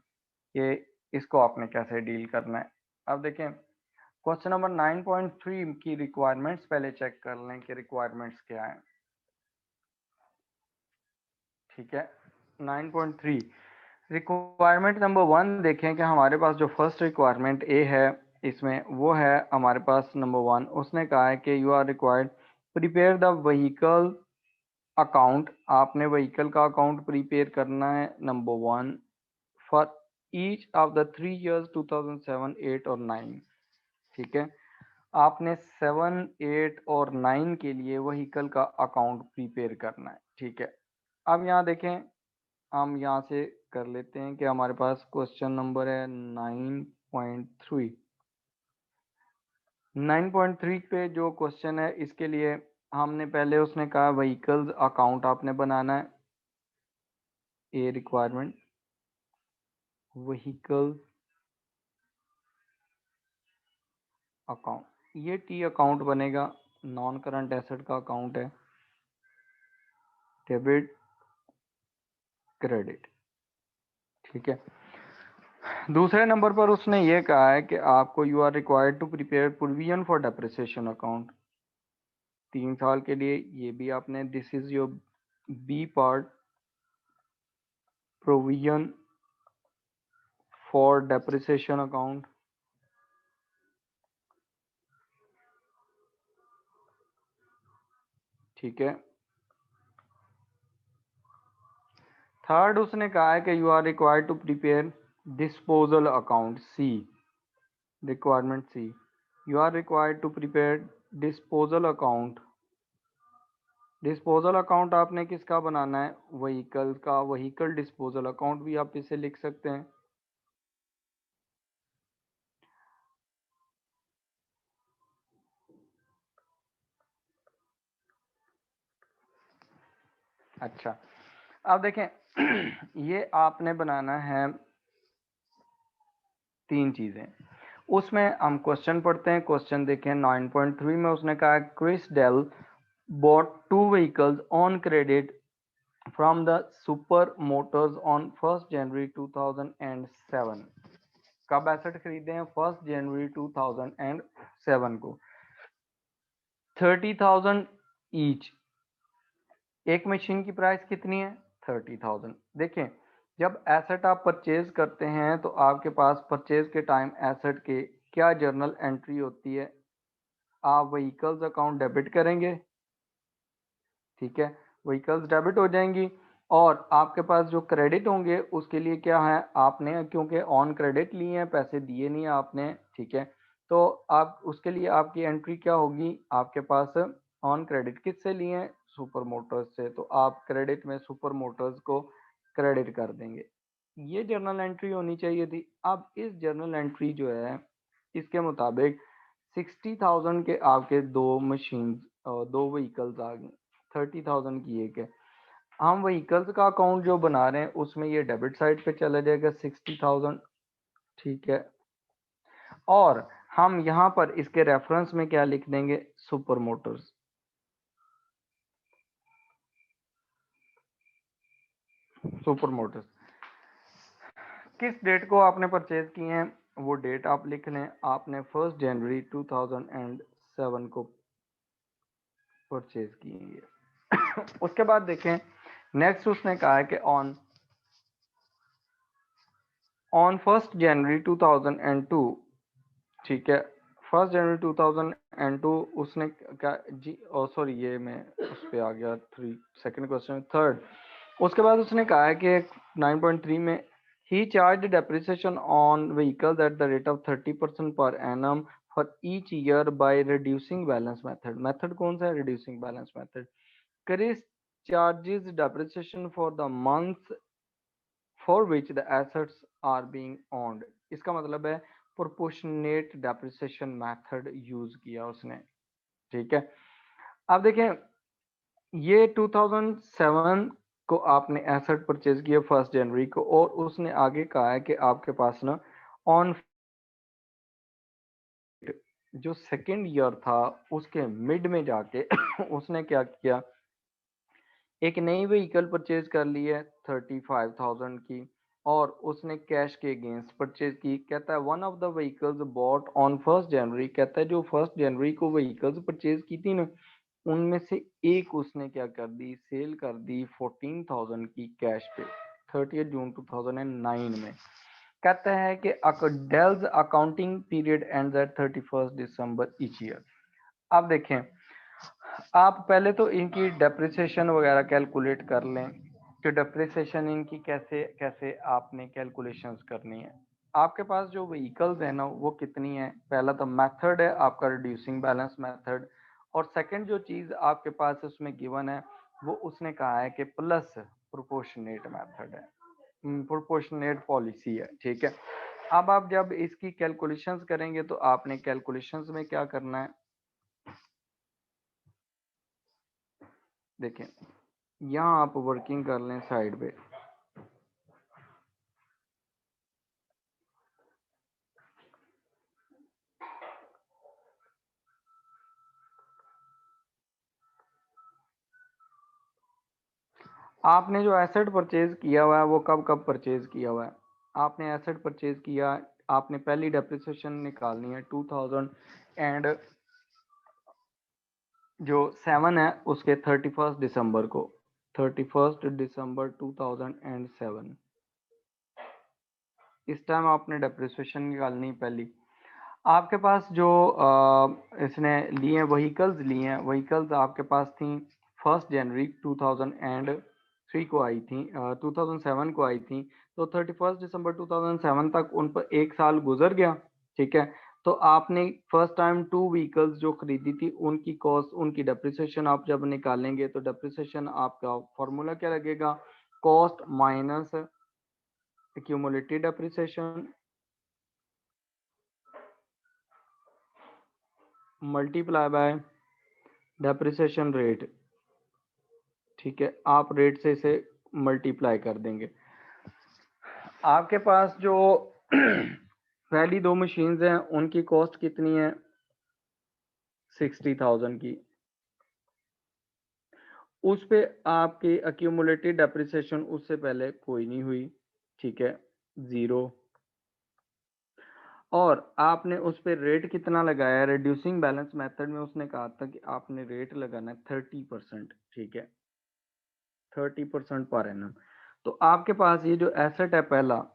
कि इसको आपने कैसे डील करना है। अब देखें क्वेश्चन नंबर 9.3 की रिक्वायरमेंट्स पहले चेक कर लें कि रिक्वायरमेंट्स क्या है। ठीक है, 9.3 रिक्वायरमेंट नंबर 1 देखें कि हमारे पास जो फर्स्ट रिक्वायरमेंट ए है इसमें वो है हमारे पास नंबर 1। उसने कहा है कि you are required prepare the vehicle account, आपने व्हीकल का अकाउंट प्रिपेयर करना है number 1 for each of the 3 years 2007, 8 और 9। ठीक है, आपने 7, 8 और 9 के लिए व्हीकल का अकाउंट प्रिपेयर करना है। ठीक है, अब यहाँ देखें, हम यहाँ से कर लेते हैं कि हमारे पास क्वेश्चन नंबर है 9.3। 9.3 पे जो क्वेश्चन है इसके लिए हमने पहले उसने कहा व्हीकल्स अकाउंट आपने बनाना है। ए रिक्वायरमेंट व्हीकल अकाउंट, ये टी अकाउंट बनेगा, नॉन करंट एसेट का अकाउंट है, डेबिट क्रेडिट। ठीक है, दूसरे नंबर पर उसने ये कहा है कि आपको you are required to prepare provision for depreciation account 3 साल के लिए। ये भी आपने, this is your B part, provision for depreciation account. ठीक है, थर्ड उसने कहा है कि you are required to prepare disposal account C, requirement C, you are required to prepare disposal account. Disposal account आपने किसका बनाना है, व्हीकल का, व्हीकल डिस्पोजल अकाउंट भी आप इसे लिख सकते हैं। अच्छा, अब देखें ये आपने बनाना है 3 चीजें। उसमें हम क्वेश्चन पढ़ते हैं। क्वेश्चन देखें 9.3 में उसने कहा Chris del bought 2 vehicles on credit from the Super Motors on 1st January 2007। कब एसेट खरीदे हैं, 1st January 2007 को। 30,000 ईच, एक मशीन की प्राइस कितनी है, 30,000। देखें जब एसेट आप परचेज करते हैं तो आपके पास परचेज के टाइम एसेट के क्या जर्नल एंट्री होती है, आप व्हीकल्स अकाउंट डेबिट करेंगे। ठीक है, व्हीकल्स डेबिट हो जाएंगी और आपके पास जो क्रेडिट होंगे उसके लिए क्या है, आपने क्योंकि ऑन क्रेडिट लिए हैं, पैसे दिए नहीं आपने। ठीक है, तो आप उसके लिए आपकी एंट्री क्या होगी, आपके पास ऑन क्रेडिट किससे लिए हैं, सुपर मोटर्स से, तो आप क्रेडिट में सुपर मोटर्स को क्रेडिट कर देंगे। ये जर्नल एंट्री होनी चाहिए थी। अब इस जर्नल एंट्री जो है इसके मुताबिक 60,000 के आपके दो मशीन, दो व्हीकल्स आ गए, 30,000 की एक है। हम व्हीकल्स का अकाउंट जो बना रहे हैं उसमें ये डेबिट साइड पे चला जाएगा 60,000। ठीक है, और हम यहाँ पर इसके रेफरेंस में क्या लिख देंगे, सुपर मोटर्स। सुपर मोटर्स किस डेट को आपने परचेज किए हैं वो डेट आप लिख लें, आपने 1st January 2007 को परचेज किए हैं। उसके बाद देखें नेक्स्ट उसने कहा है कि ऑन 1st January 2002। ठीक है, 1st January 2002 उसने क्या जी, ओ सॉरी ये मैं उस पे आ गया, 3 सेकंड क्वेश्चन, थर्ड। उसके बाद उसने कहा है कि 9.3 में ही charge depreciation on vehicles at the rate of 30% पर annum for each year by reducing balance method. Method कौन सा है, reducing balance method. Chris charges depreciation for the months for which the assets are being owned. इसका मतलब है proportionate depreciation method use किया उसने, ठीक है। अब देखें, ये 2007 को आपने एसेट परचेज किया 1 जनवरी को, और उसने आगे कहा है कि आपके पास ना ऑन जो सेकेंड ईयर था उसके मिड में जाके उसने क्या किया, एक नई व्हीकल परचेज कर ली है 35,000 की, और उसने कैश के अगेंस्ट परचेज की। कहता है one of the vehicles bought on 1 January, कहता है जो 1 जनवरी को व्हीकल्स परचेज की थी ना, उनमें से एक उसने क्या कर दी, सेल कर दी 14,000 की कैश पे 30 जून 2009 में। कहता है कि Dale's accounting period ends at 31 December each year. अब देखें, आप पहले तो इनकी डेप्रिसिएशन वगैरह कैलकुलेट कर लें कि डेप्रिसिएशन इनकी कैसे कैसे आपने कैलकुलेशंस करनी है। आपके पास जो व्हीकल्स है ना वो कितनी है, पहला तो मेथड है आपका रिड्यूसिंग बैलेंस मेथड, और सेकंड जो चीज आपके पास उसमें गिवन है वो उसने कहा है कि प्लस प्रोपोर्शनेट मेथड है, प्रोपोर्शनेट पॉलिसी है, ठीक है। अब आप जब इसकी कैलकुलेशंस करेंगे तो आपने कैलकुलेशंस में क्या करना है, देखें यहाँ आप वर्किंग कर लें साइड पे। आपने जो एसेट परचेज किया हुआ है वो कब कब परचेज किया हुआ है, आपने एसेट परचेज किया, आपने पहली डेप्रिसिएशन निकालनी है 2000 एंड जो 7 है उसके 31 दिसंबर को, 31 दिसंबर 2007, इस टाइम आपने डेप्रिसिएशन निकालनी पहली। आपके पास जो इसने लिए व्हीकल्स लिए हैं, व्हीकल्स आपके पास थी 1 जनवरी 2003 को आई थी, 2007 को आई थी, तो 31 दिसंबर 2007 तक उन पर एक साल गुजर गया, ठीक है। तो आपने फर्स्ट टाइम 2 व्हीकल्स जो खरीदी थी उनकी कॉस्ट, उनकी डेप्रिसिएशन आप जब निकालेंगे तो डेप्रिसिएशन आपका फॉर्मूला क्या लगेगा, cost minus accumulated depreciation multiply by depreciation rate, ठीक है। आप रेट से इसे मल्टीप्लाई कर देंगे। आपके पास जो पहली 2 मशीन्स हैं उनकी कॉस्ट कितनी है, 60,000 की, उस पे आपकी अक्यूमुलेटेड डेप्रिसिएशन उससे पहले कोई नहीं हुई, ठीक है, 0। और आपने उस पे रेट कितना लगाया, रिड्यूसिंग बैलेंस मेथड में उसने कहा था कि आपने रेट लगाना है 30%, ठीक है, 30% पर एनम। तो आपके पास ये जो एसेट है पहला,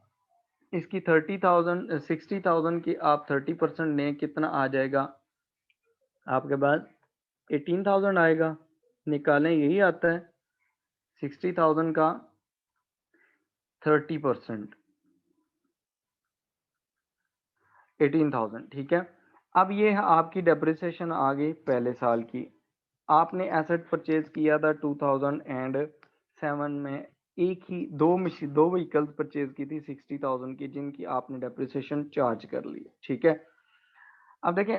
इसकी 30,000 60,000 की आप 30% लें, कितना आ जाएगा आपके पास, 18,000 आएगा, निकालें, यही आता है 60,000 का 30%, 18,000, ठीक है। अब ये है आपकी डेप्रिसिएशन आ गई पहले साल की। आपने एसेट परचेज किया था 2007 में, एक ही दो व्हीकल्स परचेज की थी 60,000 की, जिनकी आपने डेप्रिसिएशन चार्ज कर ली, ठीक है। अब देखें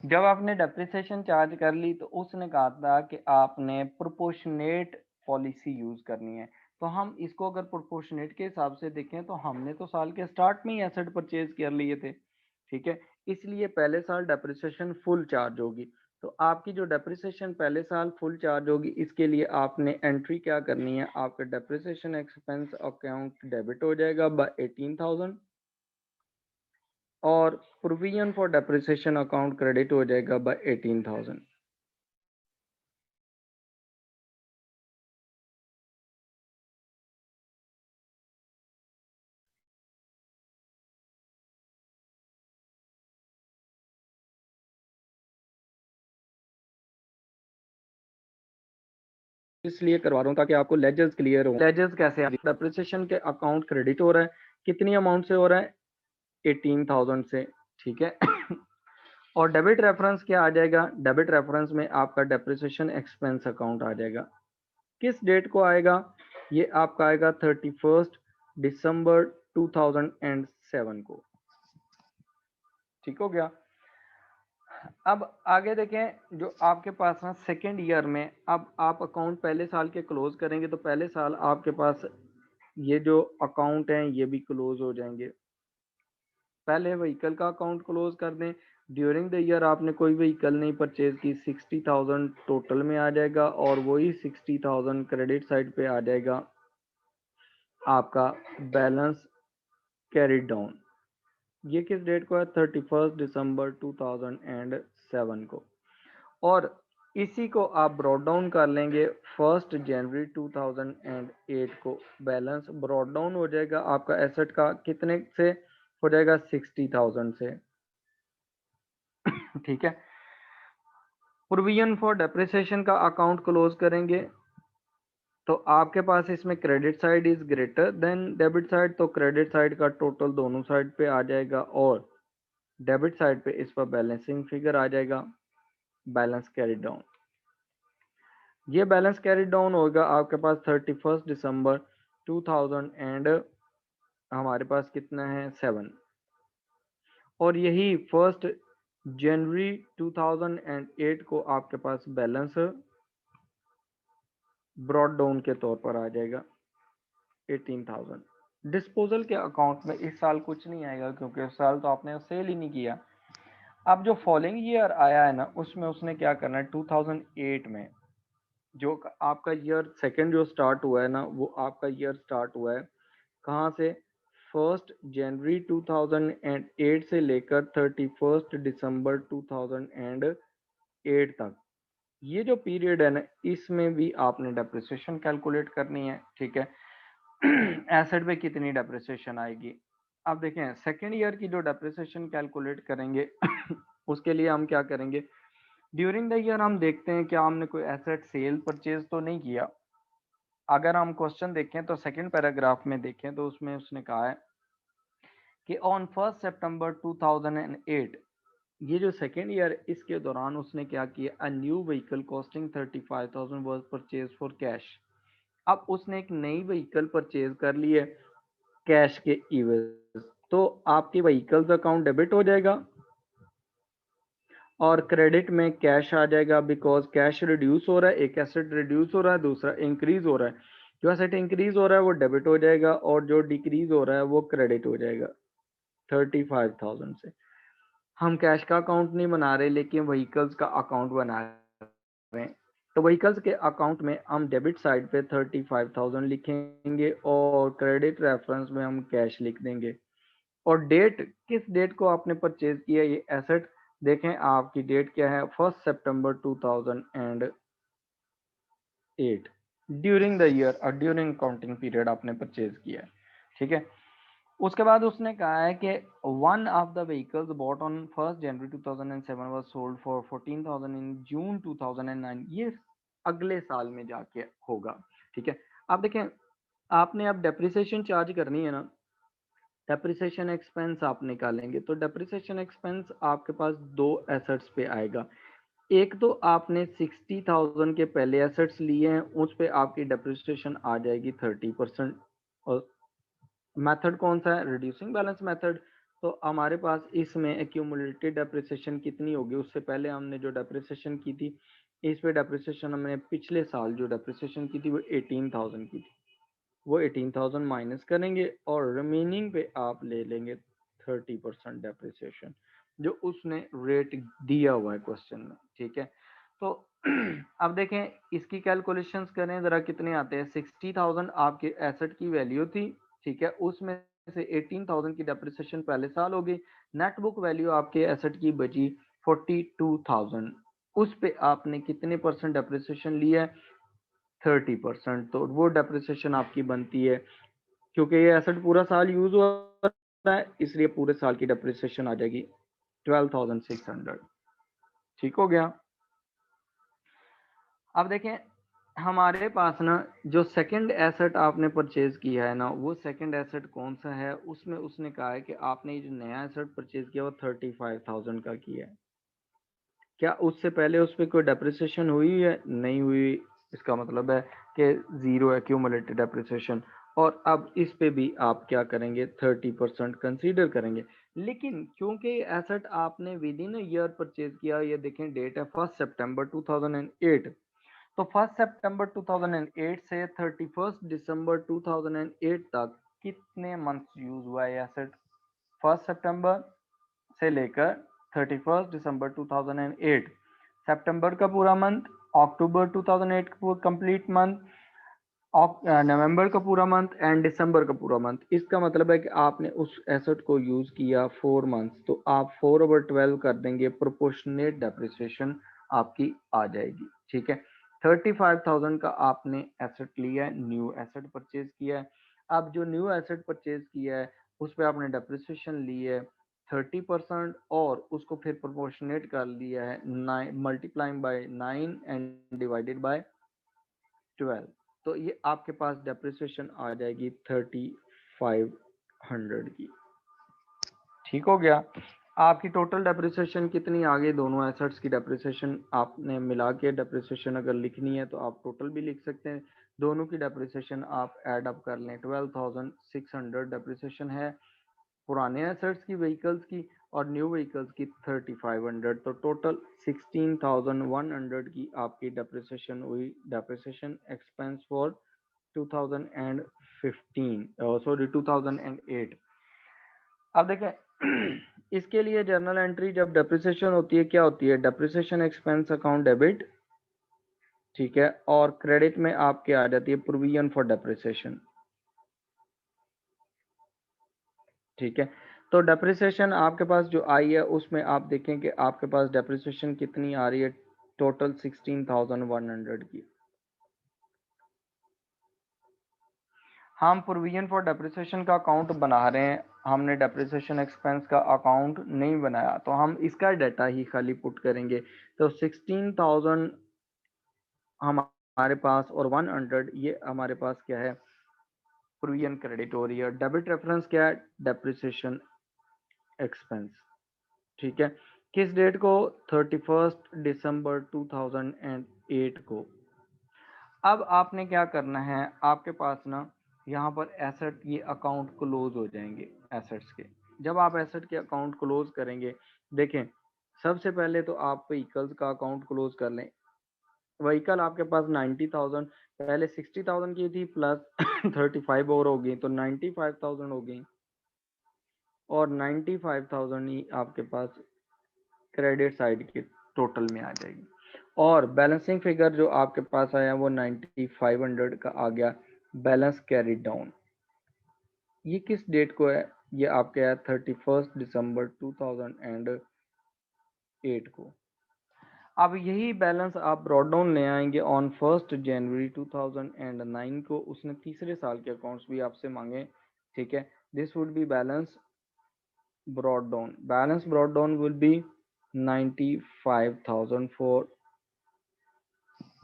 जब आपने डेप्रिसिएशन चार्ज कर ली तो उसने कहा था कि आपने प्रोपोर्शनेट पॉलिसी यूज करनी है। तो हम इसको अगर प्रोपोर्शनेट के हिसाब से देखें तो हमने तो साल के स्टार्ट में ही एसेट परचेज कर लिए थे, ठीक है, इसलिए पहले साल डेप्रिसिएशन फुल चार्ज होगी। तो आपकी जो डेप्रिसिएशन पहले साल फुल चार्ज होगी, इसके लिए आपने एंट्री क्या करनी है, आपका डेप्रिसिएशन एक्सपेंस अकाउंट डेबिट हो जाएगा बाय 18,000, और provision for depreciation account credit हो जाएगा बाय 18,000। इसलिए करवा रहा हूँ ताकि आपको लेजर्स क्लियर हो। लेजर्स कैसे, डेप्रिसिएशन के अकाउंट क्रेडिट हो रहा है, कितनी अमाउंट से हो रहा है, 18,000 से, ठीक है। और डेबिट रेफरेंस क्या आ जाएगा, डेबिट रेफरेंस में आपका डेप्रिसिएशन एक्सपेंस अकाउंट आ जाएगा। किस डेट को आएगा, ये आपका आएगा 31 दिसंबर 2007 को। ठीक हो गया। अब आगे देखें, जो आपके पास ना सेकेंड ईयर में, अब आप अकाउंट पहले साल के क्लोज करेंगे तो पहले साल आपके पास ये जो अकाउंट हैं ये भी क्लोज हो जाएंगे। पहले व्हीकल का अकाउंट क्लोज कर दें। ड्यूरिंग द ईयर आपने कोई व्हीकल नहीं परचेज की, 60,000 टोटल में आ जाएगा और वही 60,000 क्रेडिट साइड पे आ जाएगा आपका बैलेंस कैरिड डाउन। ये किस डेट को है? 31 दिसंबर 2007 को। और इसी को आप ब्रॉड डाउन कर लेंगे 1 जनवरी 2008 को। बैलेंस ब्रॉड डाउन हो जाएगा आपका एसेट का, कितने से हो जाएगा? 60,000 से। ठीक है। प्रोविजन फॉर डेप्रिसिएशन का अकाउंट क्लोज करेंगे तो आपके पास इसमें credit side is greater than debit side, तो क्रेडिट साइड का टोटल दोनों साइड पे आ जाएगा और डेबिट साइड पे इस पर बैलेंसिंग फिगर आ जाएगा, बैलेंस कैरी डाउन। ये बैलेंस कैरी डाउन होगा आपके पास 31 दिसंबर 2000 एंड हमारे पास कितना है 7, और यही 1 जनवरी 2008 को आपके पास बैलेंस ब्रॉड डाउन के तौर पर आ जाएगा 18,000। डिस्पोजल के अकाउंट में इस साल कुछ नहीं आएगा क्योंकि उस साल तो आपने सेल ही नहीं किया। अब जो फॉलोइंग ईयर आया है ना, उसमें उसने क्या करना है, 2008 में जो आपका ईयर सेकंड जो स्टार्ट हुआ है ना, वो आपका ईयर स्टार्ट हुआ है कहाँ से? 1 जनवरी 2008 से लेकर 31 दिसंबर 2008 तक। ये जो पीरियड है ना, इसमें भी आपने डेप्रिसिएशन कैलकुलेट करनी है। ठीक है। एसेट पे कितनी डेप्रिसिएशन आएगी? अब देखें, सेकेंड ईयर की जो डेप्रिसिएशन कैलकुलेट करेंगे उसके लिए हम क्या करेंगे, ड्यूरिंग द ईयर हम देखते हैं क्या हमने कोई एसेट सेल परचेज तो नहीं किया। अगर हम क्वेश्चन देखें तो सेकंड पैराग्राफ में देखें तो उसमें उसने कहा है कि ऑन 1 सितंबर 2008, ये जो सेकेंड ईयर, इसके दौरान उसने क्या किया, a new vehicle costing 35,000 was purchase for cash. अब उसने एक नई व्हीकल परचेज कर ली है कैश के इवज, तो आपकी व्हीकल्स अकाउंट डेबिट हो जाएगा और क्रेडिट में कैश आ जाएगा, बिकॉज कैश रिड्यूस हो रहा है, एक एसेट रिड्यूस हो रहा है, दूसरा इंक्रीज हो रहा है। जो एसेट इंक्रीज हो रहा है वो डेबिट हो जाएगा और जो डिक्रीज हो रहा है वो क्रेडिट हो जाएगा 35,000 से। हम कैश का अकाउंट नहीं बना रहे लेकिन व्हीकल्स का अकाउंट बना रहे हैं, तो व्हीकल्स के अकाउंट में हम डेबिट साइड पे 35,000 लिखेंगे और क्रेडिट रेफरेंस में हम कैश लिख देंगे। और डेट, किस डेट को आपने परचेज किया ये एसेट, देखें आपकी डेट क्या है, 1 सितंबर 2008, ड्यूरिंग द ईयर और ड्यूरिंग काउंटिंग पीरियड आपने परचेज किया है। ठीक है। उसके बाद उसने कहा है कि one of the vehicles bought on 1 January 2007 was sold for 14,000 in June 2009। ये अगले साल में जाके होगा। ठीक है। अब देखें, आपने अब डेप्रिसिएशन चार्ज करनी है ना, डेप्रिसिएशन एक्सपेंस आप निकालेंगे तो डेप्रिसिएशन एक्सपेंस आपके पास दो एसेट्स पे आएगा। एक तो आपने 60,000 के पहले एसेट्स लिए हैं, उस पे आपकी डेप्रिसिएशन आ जाएगी 30%। और मेथड कौन सा है? Reducing balance method. तो हमारे पास इसमें एक्यूमुलेटेड डेप्रिसिएशन कितनी होगी, उससे पहले हमने जो डेप्रिसिएशन की थी, इस पे डेप्रिसिएशन हमने पिछले साल जो डेप्रिसिएशन की थी वो 18,000 की थी, वो 18,000 माइनस करेंगे और रिमेनिंग पे आप ले लेंगे 30% डेप्रिसिएशन जो उसने रेट दिया हुआ है क्वेश्चन में। ठीक है। तो अब देखें, इसकी कैलकुलेशंस करें जरा, कितने आते हैं। 60,000 आपके एसेट की वैल्यू थी। ठीक है। उसमें से 18,000 की डेप्रिसिएशन पहले साल होगी। नेट बुक वैल्यू आपके एसेट की बची 42,000। उस पे आपने कितने परसेंट डेप्रिसिएशन लिया है? 30%। तो वो डेप्रिसिएशन आपकी बनती है, क्योंकि ये एसेट पूरा साल यूज हो रहा है इसलिए पूरे साल की डेप्रिसिएशन आ जाएगी 12,600। ठीक हो गया। अब देखें, हमारे पास ना जो सेकंड एसेट आपने परचेज किया है ना, वो सेकंड एसेट कौन सा है, उसमें उसने कहा है कि आपने जो नया एसेट परचेज किया वो 35,000 का किया है। क्या उससे पहले उस पर कोई डेप्रिसिएशन हुई है? नहीं हुई। इसका मतलब है कि जीरो एक्यूमुलेटेड डेप्रिसिएशन। और अब इस पे भी आप क्या करेंगे, 30% कंसीडर करेंगे। लेकिन क्योंकि एसेट आपने विद इन ईयर परचेज किया, ये देखें डेट है 1 सितंबर 2008, तो 1 सितंबर 2008 से 31 दिसंबर 2008 तक कितने मंथ्स यूज हुआ है एसेट? 1 सितंबर से लेकर 31 दिसंबर 2008, सितंबर का पूरा मंथ, अक्टूबर 2008 का कंप्लीट मंथ, नवंबर का पूरा मंथ एंड दिसंबर का पूरा मंथ। इसका मतलब है कि आपने उस एसेट को यूज किया 4 मंथ्स, तो आप 4/12 कर देंगे, प्रोपोर्शनेट डेप्रिसिएशन आपकी आ जाएगी। ठीक है, 35,000 का आपने एसेट लिया है, न्यू एसेट परचेज किया है। अब जो न्यू एसेट परचेज किया है उस पर आपने डेप्रिसिएशन ली है 30% और उसको फिर प्रोपोर्शनेट कर लिया है 9 multiplying by 9 and divided by 12, तो ये आपके पास डेप्रिसिएशन आ जाएगी 3500 की। ठीक हो गया। आपकी टोटल डेप्रिसिएशन कितनी आ गई, दोनों एसेट्स की डेप्रिसिएशन आपने मिला के डेप्रिसिएशन अगर लिखनी है तो आप टोटल भी लिख सकते हैं, दोनों की डेप्रिसिएशन आप ऐड अप कर लें, 12,600 डेप्रिसिएशन है पुराने एसेट्स की, व्हीकल्स की, और न्यू व्हीकल्स की 3500, तो टोटल 16,100 की आपकी डेप्रिसिएशन हुई, डेप्रिसिएशन एक्सपेंस फॉर 2015 सॉरी 2008। अब देखें इसके लिए जर्नल एंट्री जब डेप्रिसिएशन होती है क्या होती है, डेप्रिसिएशन एक्सपेंस अकाउंट डेबिट, ठीक है, और क्रेडिट में आपके आ जाती है प्रोविजन फॉर डेप्रिसिएशन। ठीक है, तो डेप्रिसिएशन आपके पास जो आई है उसमें आप देखें कि आपके पास डेप्रिसिएशन कितनी आ रही है, टोटल 16,100 की। हम प्रोविजन फॉर डेप्रिसिएशन का अकाउंट बना रहे हैं, हमने डेप्रिसिएशन एक्सपेंस का अकाउंट नहीं बनाया, तो हम इसका डाटा ही खाली पुट करेंगे। तो 16,000 हमारे पास और 100 ये हमारे पास क्या है, प्रोविजन क्रेडिट हो रही है। डेबिट रेफरेंस क्या है, डेप्रिसिएशन एक्सपेंस। ठीक है, किस डेट को, 31 दिसंबर 2008 को। अब आपने क्या करना है, आपके पास ना यहाँ पर एसेट ये अकाउंट क्लोज हो जाएंगे एसेट्स के। जब आप एसेट के अकाउंट क्लोज करेंगे, देखें सबसे पहले तो आप व्हीकल्स का अकाउंट क्लोज कर लें। व्हीकल आपके पास 90,000, पहले 60,000 की थी प्लस 35 और हो गई, तो 95,000 हो गई, और 95,000 ही आपके पास क्रेडिट साइड के टोटल में आ जाएगी। और बैलेंसिंग फिगर जो आपके पास आया वो 9500 का आ गया, बैलेंस कैरी डाउन। ये किस डेट को है, ये आपके है 31 दिसंबर 2008 को। अब यही बैलेंस आप ब्रॉड डाउन ले आएंगे ऑन 1 जनवरी 2009 को, उसने तीसरे साल के अकाउंट्स भी आपसे मांगे। ठीक है, this would be balance brought down, balance brought down will be 95,000 for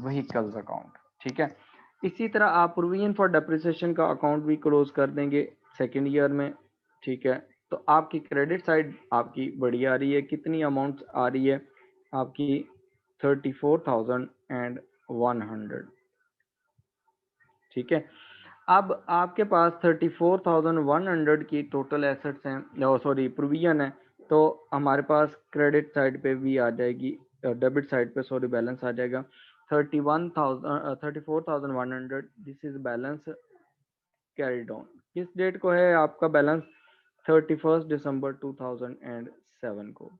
vehicles account। ठीक है, इसी तरह आप प्रोविजन फॉर डेप्रिसिएशन का अकाउंट भी क्लोज कर देंगे सेकेंड ईयर में। ठीक है, तो आपकी क्रेडिट साइड आपकी बड़ी आ रही है, कितनी अमाउंट आ रही है आपकी, 34,100। ठीक है, अब आपके पास 34,100 की टोटल एसेट्स हैं, सॉरी प्रोविजन है, तो हमारे पास क्रेडिट साइड पे भी आ जाएगी, डेबिट साइड पे सॉरी बैलेंस आ जाएगा 34,100, this is balance carry down. किस डेट को है आपका बैलेंस, 31 दिसंबर 2007 को।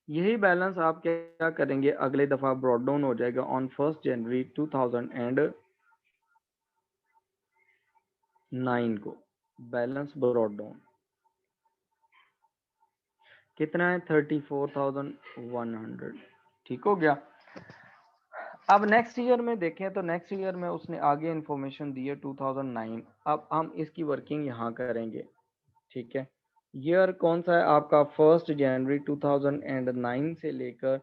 यही बैलेंस आप क्या करेंगे, अगले दफा ब्रॉड डाउन हो जाएगा ऑन 1 जनवरी 2009 को। बैलेंस ब्रॉड डाउन कितना है, 34,100। ठीक हो गया। अब नेक्स्ट ईयर में देखें तो नेक्स्ट ईयर में उसने आगे इंफॉर्मेशन दी है 2009। अब हम इसकी वर्किंग यहाँ करेंगे। ठीक है, ईयर कौन सा है आपका, 1 जनवरी 2009 से लेकर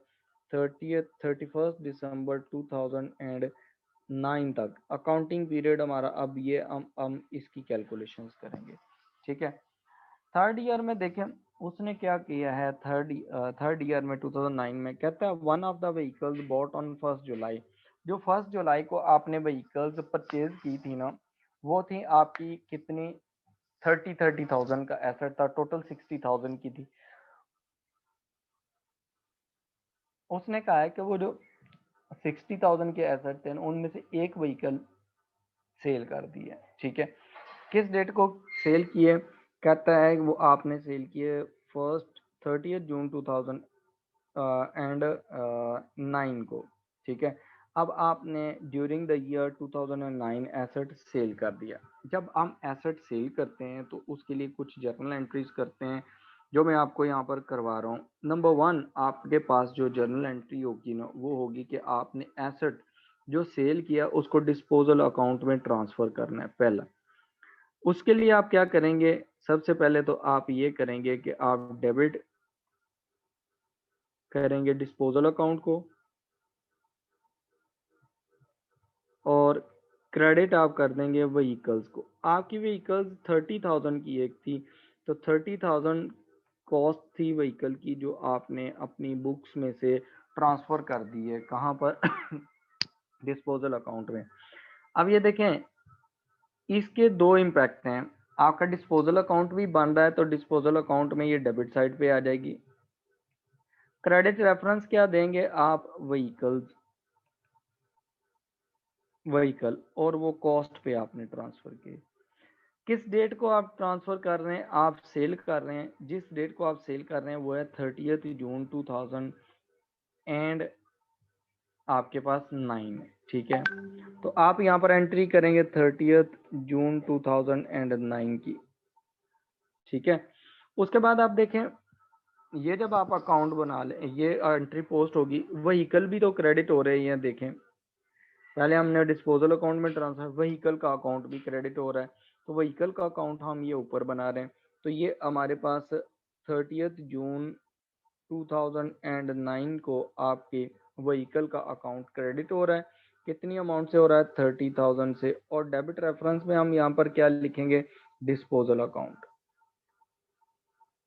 31 दिसंबर 2009 तक अकाउंटिंग पीरियड हमारा। अब ये हम इसकी कैलकुलेशंस करेंगे। ठीक है, थर्ड ईयर में देखें उसने क्या किया है, थर्ड ईयर में 2009 में कहता है one of the vehicles bought on 1 July. जो 1 जुलाई को आपने व्हीकल्स परचेज की थी ना, वो थी आपकी कितनी, 30,000 का एसेट था, टोटल 60,000 की थी। उसने कहा है कि वो जो 60,000 के एसेट थे उनमें से एक व्हीकल सेल कर दी है, ठीक है। किस डेट को सेल किए, कहता है वो आपने सेल किए फर्स्ट 30 जून 2009 को, ठीक है। अब आपने during the year 2009 asset sell कर दिया। जब हम एसेट सेल करते हैं तो उसके लिए कुछ जर्नल एंट्रीज करते हैं, जो मैं आपको यहाँ पर करवा रहा हूँ। नंबर 1, आपके पास जो जर्नल एंट्री होगी ना, वो होगी कि आपने एसेट जो सेल किया उसको डिस्पोजल अकाउंट में ट्रांसफर करना है पहला। उसके लिए आप क्या करेंगे, सबसे पहले तो आप ये करेंगे कि आप डेबिट करेंगे डिस्पोजल अकाउंट को, और क्रेडिट आप कर देंगे व्हीकल्स को। आपकी व्हीकल्स 30,000 की एक थी, तो 30,000 कॉस्ट थी व्हीकल की, जो आपने अपनी बुक्स में से ट्रांसफर कर दी है कहाँ पर डिस्पोजल अकाउंट में। अब ये देखें, इसके दो इम्पैक्ट हैं। आपका डिस्पोजल अकाउंट भी बन रहा है, तो डिस्पोजल अकाउंट में ये डेबिट साइड पे आ जाएगी। क्रेडिट रेफरेंस क्या देंगे आप, व्हीकल, और वो कॉस्ट पे आपने ट्रांसफर किए। किस डेट को आप ट्रांसफर कर रहे हैं, आप सेल कर रहे हैं, जिस डेट को आप सेल कर रहे हैं वो है 30 जून 2000 एंड आपके पास 9, ठीक है। तो आप यहाँ पर एंट्री करेंगे 30 जून 2009 की, ठीक है। उसके बाद आप देखें, ये जब आप अकाउंट बना लें, ये एंट्री पोस्ट होगी, व्हीकल भी तो क्रेडिट हो रहे हैं, देखें पहले हमने डिस्पोजल अकाउंट में ट्रांसफर, व्हीकल का अकाउंट भी क्रेडिट हो रहा है, तो व्हीकल का अकाउंट हम ये ऊपर बना रहे हैं। तो ये हमारे पास 30 जून 2009 को आपके व्हीकल का अकाउंट क्रेडिट हो रहा है। कितनी अमाउंट से हो रहा है, 30,000 से। और डेबिट रेफरेंस में हम यहाँ पर क्या लिखेंगे, डिस्पोजल अकाउंट,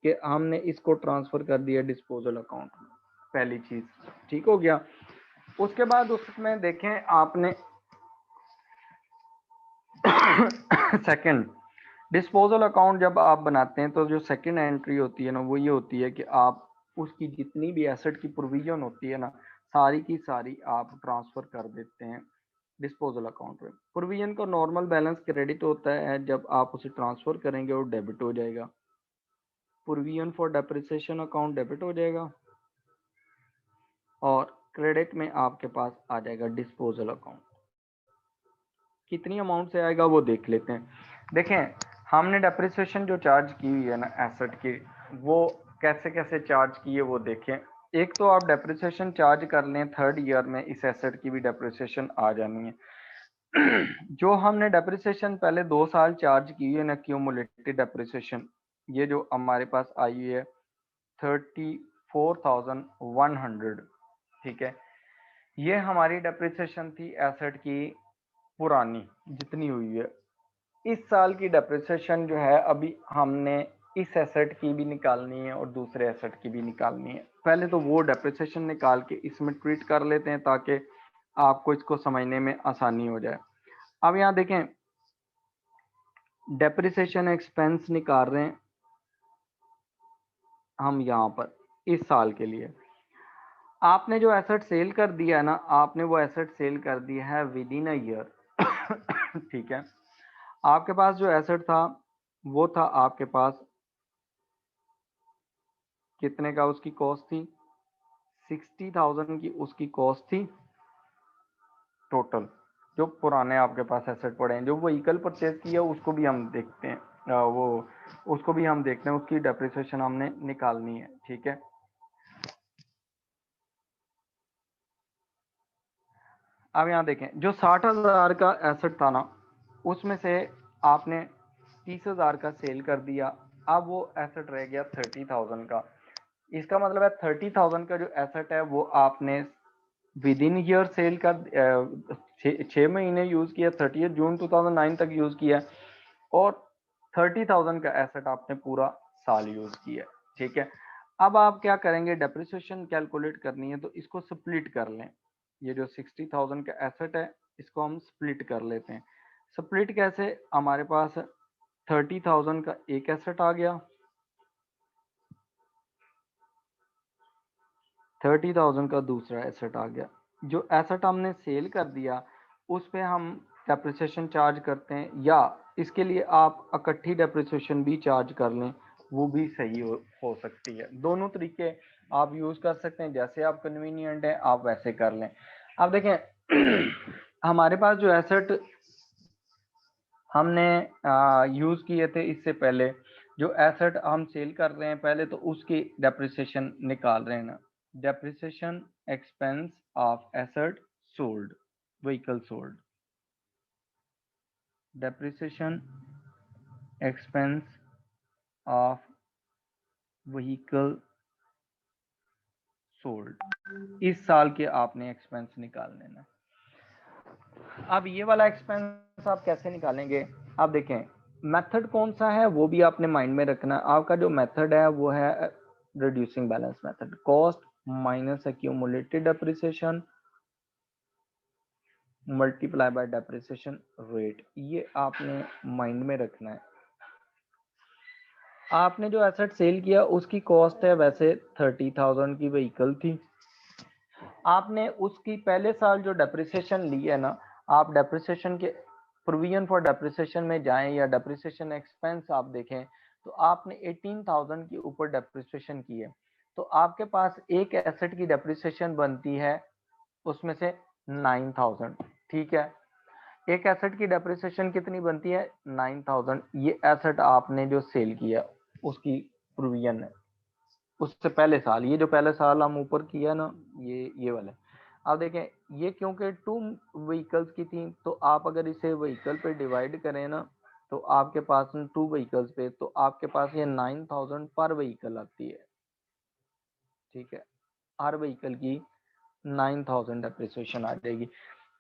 कि हमने इसको ट्रांसफर कर दिया डिस्पोजल अकाउंट में, पहली चीज, ठीक हो गया। उसके बाद उसमें देखें आपने सेकंड, डिस्पोजल अकाउंट जब आप बनाते हैं तो जो सेकंड एंट्री होती है ना, वो ये होती है कि आप उसकी जितनी भी एसेट की प्रोविजन होती है ना, सारी की सारी आप ट्रांसफर कर देते हैं डिस्पोजल अकाउंट में। प्रोविजन का नॉर्मल बैलेंस क्रेडिट होता है, जब आप उसे ट्रांसफर करेंगे वो डेबिट हो जाएगा। Provision for depreciation account debit हो जाएगा, और क्रेडिट में आपके पास आ जाएगा डिस्पोजल अकाउंट। कितनी अमाउंट से आएगा वो देख लेते हैं। देखें, हमने डेप्रिसिएशन जो चार्ज की हुई है ना एसेट की, वो कैसे कैसे चार्ज की है वो देखें। एक तो आप डेप्रिसिएशन चार्ज कर लें, थर्ड ईयर में इस एसेट की भी डेप्रिसिएशन आ जानी है। जो हमने डेप्रिसिएशन पहले 2 साल चार्ज की है ना, क्यूमुलेटेड डेप्रिसिएशन, ये जो हमारे पास आई हुई है 34,100, ठीक है। ये हमारी डेप्रिसिएशन थी एसेट की पुरानी जितनी हुई है। इस साल की डेप्रिसिएशन जो है अभी हमने इस एसेट की भी निकालनी है और दूसरे एसेट की भी निकालनी है। पहले तो वो डेप्रिसिएशन निकाल के इसमें ट्रीट कर लेते हैं ताकि आपको इसको समझने में आसानी हो जाए। अब यहाँ देखें, डेप्रिसिएशन एक्सपेंस निकाल रहे हैं हम यहाँ पर इस साल के लिए। आपने जो एसेट सेल कर दिया है ना, आपने वो एसेट सेल कर दिया है विद इन अ ईयर, ठीक है। आपके पास जो एसेट था वो था आपके पास कितने का, उसकी कॉस्ट थी 60,000 की, उसकी कॉस्ट थी टोटल। जो पुराने आपके पास एसेट पड़े हैं, जो व्हीकल परचेज किया उसको भी हम देखते हैं, वो उसको भी हम देखते हैं, उसकी डेप्रिसिएशन हमने निकालनी है, ठीक है। अब यहाँ देखें, जो 60,000 का एसेट था ना, उसमें से आपने 30,000 का सेल कर दिया। अब वो एसेट रह गया 30,000 का। इसका मतलब है 30,000 का जो एसेट है वो आपने विद इन ईयर सेल का 6 महीने यूज किया, 30 जून 2009 तक यूज किया, और 30,000 का एसेट आपने पूरा साल यूज किया, ठीक है। अब आप क्या करेंगे, डेप्रिसिएशन कैलकुलेट करनी है तो इसको स्प्लिट कर लें। ये जो 60,000 का एसेट है इसको हम स्प्लिट कर लेते हैं। स्प्लिट कैसे, हमारे पास 30,000 का एक एसेट आ गया, 30,000 का दूसरा एसेट आ गया। जो एसेट हमने सेल कर दिया उस पे हम डेप्रिसिएशन चार्ज करते हैं, या इसके लिए आप इकट्ठी डेप्रिसिएशन भी चार्ज कर लें, वो भी सही हो सकती है। दोनों तरीके आप यूज कर सकते हैं, जैसे आप कन्वीनियंट है आप वैसे कर लें। अब देखें हमारे पास जो एसेट हमने यूज किए थे इससे पहले, जो एसेट हम सेल कर रहे हैं पहले तो उसकी डेप्रिसिएशन निकाल रहे हैं ना। Depreciation expense of asset sold, vehicle sold, depreciation expense of vehicle sold, इस साल के आपने एक्सपेंस निकालने ना। अब ये वाला एक्सपेंस आप कैसे निकालेंगे, आप देखें मेथड कौन सा है वो भी आपने माइंड में रखना। आपका जो मेथड है वो है reducing balance method, cost minus accumulated depreciation multiply by depreciation rate, ये आपने माइंड में रखना है। आपने जो एसेट सेल किया उसकी कॉस्ट है वैसे 30,000 की व्हीकल थी, आपने उसकी पहले साल जो डेप्रिसिएशन ली है ना, आप डेप्रिसिएशन के प्रोविजन फॉर डेप्रिसिएशन में जाएं या डेप्रिसिएशन एक्सपेंस आप देखें तो आपने 18,000 के ऊपर डेप्रिसिएशन की है, तो आपके पास एक एसेट की डेप्रिसिएशन बनती है उसमें से 9,000। ठीक है, एक एसेट की डेप्रिसिएशन कितनी बनती है 9,000, ये एसेट आपने जो सेल किया उसकी प्रोविजन है उससे पहले साल, ये जो पहले साल हम ऊपर किया ना ये वाले। अब देखें ये क्योंकि टू व्हीकल्स की थी तो आप अगर इसे व्हीकल पे डिवाइड करें ना तो आपके पास टू व्हीकल्स पे तो आपके पास ये 9,000 पर व्हीकल आती है। ठीक है, हर व्हीकल की 9,000 डेप्रिसिएशन आ जाएगी।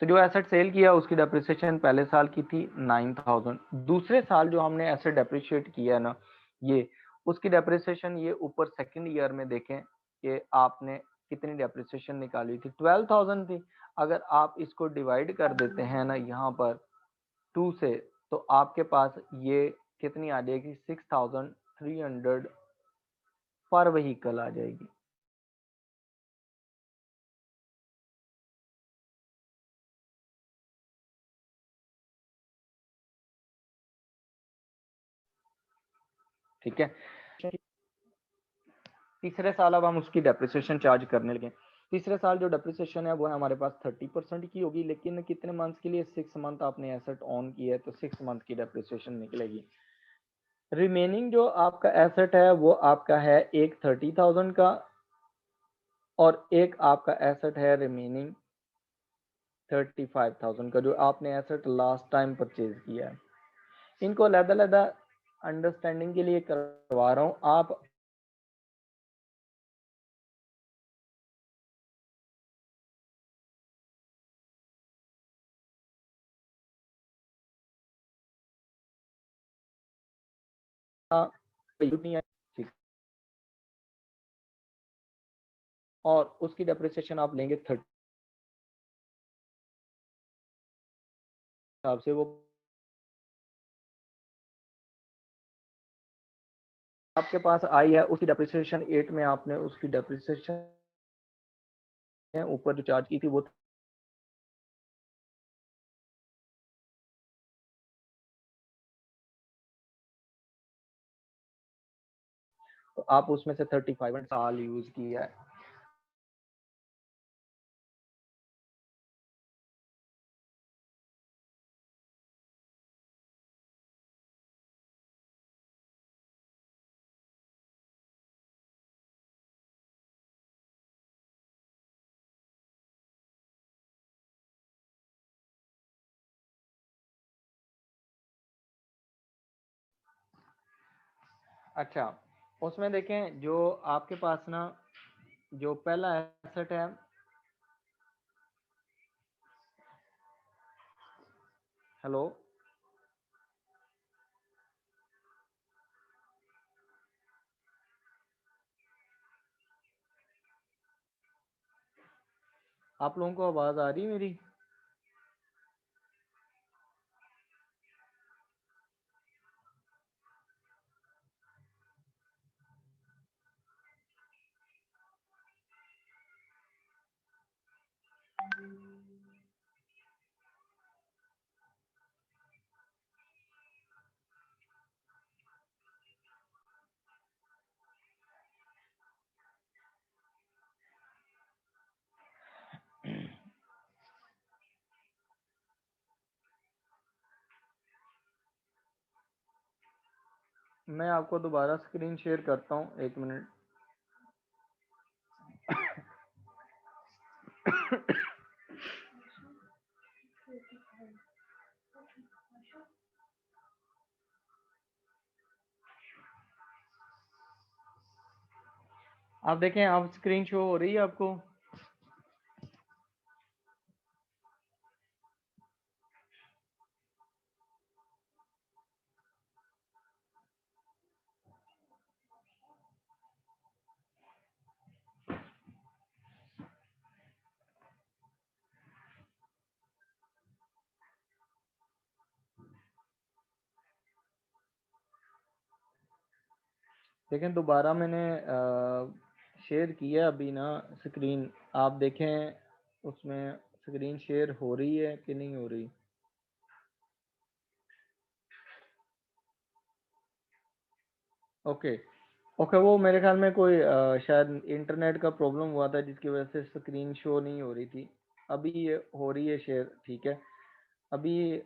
तो जो एसेट सेल किया उसकी डेप्रिसिएशन पहले साल की थी 9,000, दूसरे साल जो हमने एसेट डेप्रिशिएट किया ना ये, उसकी डेप्रिसिएशन ये ऊपर सेकंड ईयर में देखें कि आपने कितनी डेप्रिसिएशन निकाली थी, 12,000 थी। अगर आप इसको डिवाइड कर देते हैं ना यहाँ पर 2 से तो आपके पास ये कितनी आ जाएगी 6,300 पर व्हीकल आ जाएगी। ठीक है, तीसरे साल अब हम उसकी डेप्रिसिएशन चार्ज करने लगे। तीसरे साल जो डेप्रिसिएशन है वो है हमारे पास 30% की होगी, लेकिन कितने मंथ्स के लिए, 6 मंथ आपने एसेट ऑन किया है तो 6 मंथ की डेप्रिसिएशन निकलेगी। रिमेनिंग जो आपका एसेट है वो आपका है एक 30,000 का और एक आपका एसेट है रिमेनिंग 35,000 का, जो आपने एसेट लास्ट टाइम परचेज किया है। इनको अलग अलग अंडरस्टैंडिंग के लिए करवा रहा हूँ, आप ठीक, और उसकी डेप्रिसिएशन आप लेंगे 30 हिसाब से, वो आपके पास आई है उसकी डेप्रिसिएशन 8 में आपने उसकी डेप्रिसिएशन ऊपर जो चार्ज की थी वो, तो आप उसमें से 35 साल यूज किया है। अच्छा, उसमें देखें जो आपके पास ना जो पहला एसेट है, हेलो, आप लोगों को आवाज आ रही है मेरी? मैं आपको दोबारा स्क्रीन शेयर करता हूँ, 1 मिनट। आप देखें, आप स्क्रीन शो हो रही है आपको? देखें, दोबारा मैंने शेयर किया अभी ना स्क्रीन, आप देखें उसमें स्क्रीन शेयर हो रही है कि नहीं हो रही? ओके ओके, वो मेरे ख्याल में कोई शायद इंटरनेट का प्रॉब्लम हुआ था जिसकी वजह से स्क्रीन शो नहीं हो रही थी। अभी ये हो रही है शेयर, ठीक है। अभी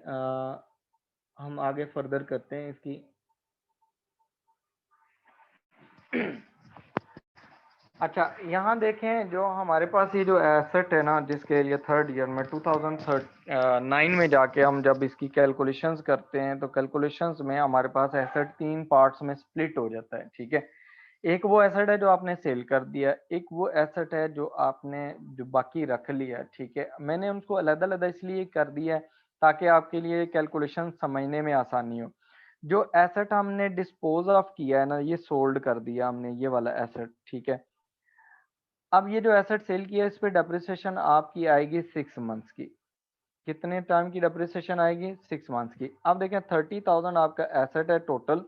हम आगे फर्दर करते हैं इसकी। अच्छा, यहाँ देखें, जो हमारे पास ये जो एसेट है ना, जिसके लिए थर्ड ईयर में 2009 में जाके हम जब इसकी कैलकुलेशंस करते हैं, तो कैलकुलेशंस में हमारे पास एसेट 3 पार्ट्स में स्प्लिट हो जाता है, ठीक है। एक वो एसेट है जो आपने सेल कर दिया, एक वो एसेट है जो आपने जो बाकी रख लिया, ठीक है। मैंने उनको अलग अलग इसलिए कर दिया है ताकि आपके लिए कैलकुलेशन समझने में आसानी हो। जो एसेट हमने डिस्पोज ऑफ किया है ना, ये सोल्ड कर दिया हमने, ये वाला एसेट, ठीक है। अब ये जो एसेट सेल किया है, इस पे डेप्रिसिएशन आपकी आएगी 6 मंथ्स की। कितने टाइम की डेप्रिसिएशन आएगी? 6 मंथ्स की। अब देखें, 30,000 आपका एसेट है टोटल,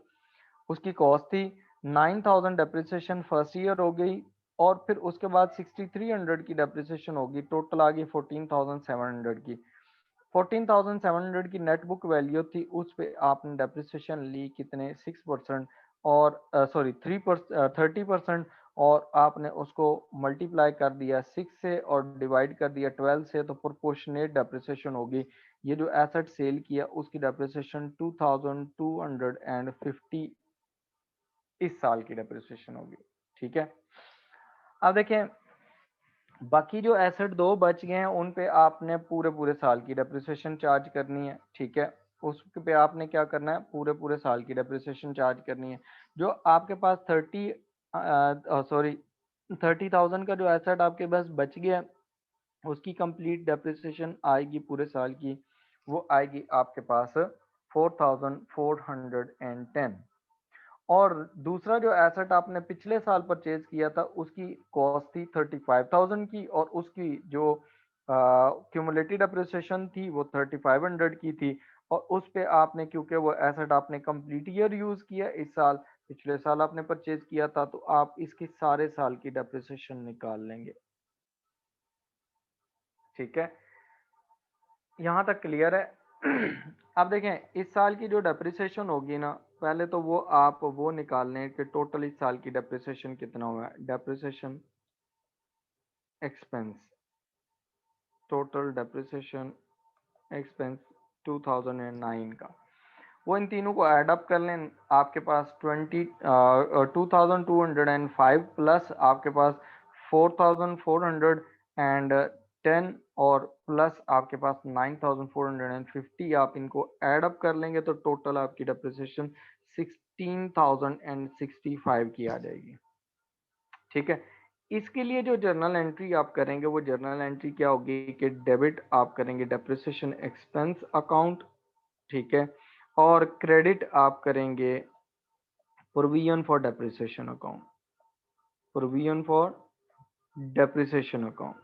उसकी कॉस्ट थी 9,000, डेप्रिसिएशन फर्स्ट ईयर हो गई, और फिर उसके बाद 6,300 की डेप्रिसिएशन होगी, टोटल आ गई 14,700 की। 14,700 की नेट बुक वैल्यू थी, उस पे आपने डेप्रिसिएशन ली कितने? 6%, और सॉरी 30%, और आपने उसको मल्टीप्लाई कर दिया 6 से और डिवाइड कर दिया 12 से, तो प्रोपोर्शनेट डेप्रिसिएशन होगी। ये जो एसेट सेल किया उसकी डेप्रिसिएशन 2,250 इस साल की डेप्रिसिएशन होगी, ठीक है। अब देखें, बाकी जो एसेट दो बच गए हैं उन पे आपने पूरे पूरे साल की डेप्रिसिएशन चार्ज करनी है, ठीक है। उस पे आपने क्या करना है? पूरे पूरे साल की डेप्रिसिएशन चार्ज करनी है। जो आपके पास 30,000 का जो एसेट आपके पास बच गया, उसकी कंप्लीट डेप्रिसिएशन आएगी पूरे साल की, वो आएगी आपके पास 4,410। और दूसरा जो एसेट आपने पिछले साल परचेज किया था, उसकी कॉस्ट थी 35,000 की, और उसकी जो क्यूमुलेटिव डेप्रिसिएशन थी वो 3,500 की थी। और उस पे आपने, क्योंकि वो एसेट आपने कंप्लीट ईयर यूज किया इस साल, पिछले साल आपने परचेज किया था, तो आप इसकी सारे साल की डेप्रिसिएशन निकाल लेंगे, ठीक है। यहाँ तक क्लियर है? अब देखें, इस साल की जो डेप्रिसिएशन होगी ना, पहले तो वो आप वो निकाल लें कि टोटल इस साल की डेप्रिसिएशन कितना हुआ है। Depreciation expense, total depreciation expense 2009 का, वो इन तीनों को ऐड अप कर लें। आपके पास 2,205 प्लस आपके पास 4,410, और प्लस आपके पास 9,450, आप इनको ऐड अप कर लेंगे तो टोटल आपकी डेप्रिसिएशन 16,065 की आ जाएगी, ठीक है। इसके लिए जो जर्नल एंट्री आप करेंगे, वो जर्नल एंट्री क्या होगी कि डेबिट आप करेंगे डेप्रिसिएशन एक्सपेंस अकाउंट, ठीक है, और क्रेडिट आप करेंगे provision for depreciation account, provision for depreciation account.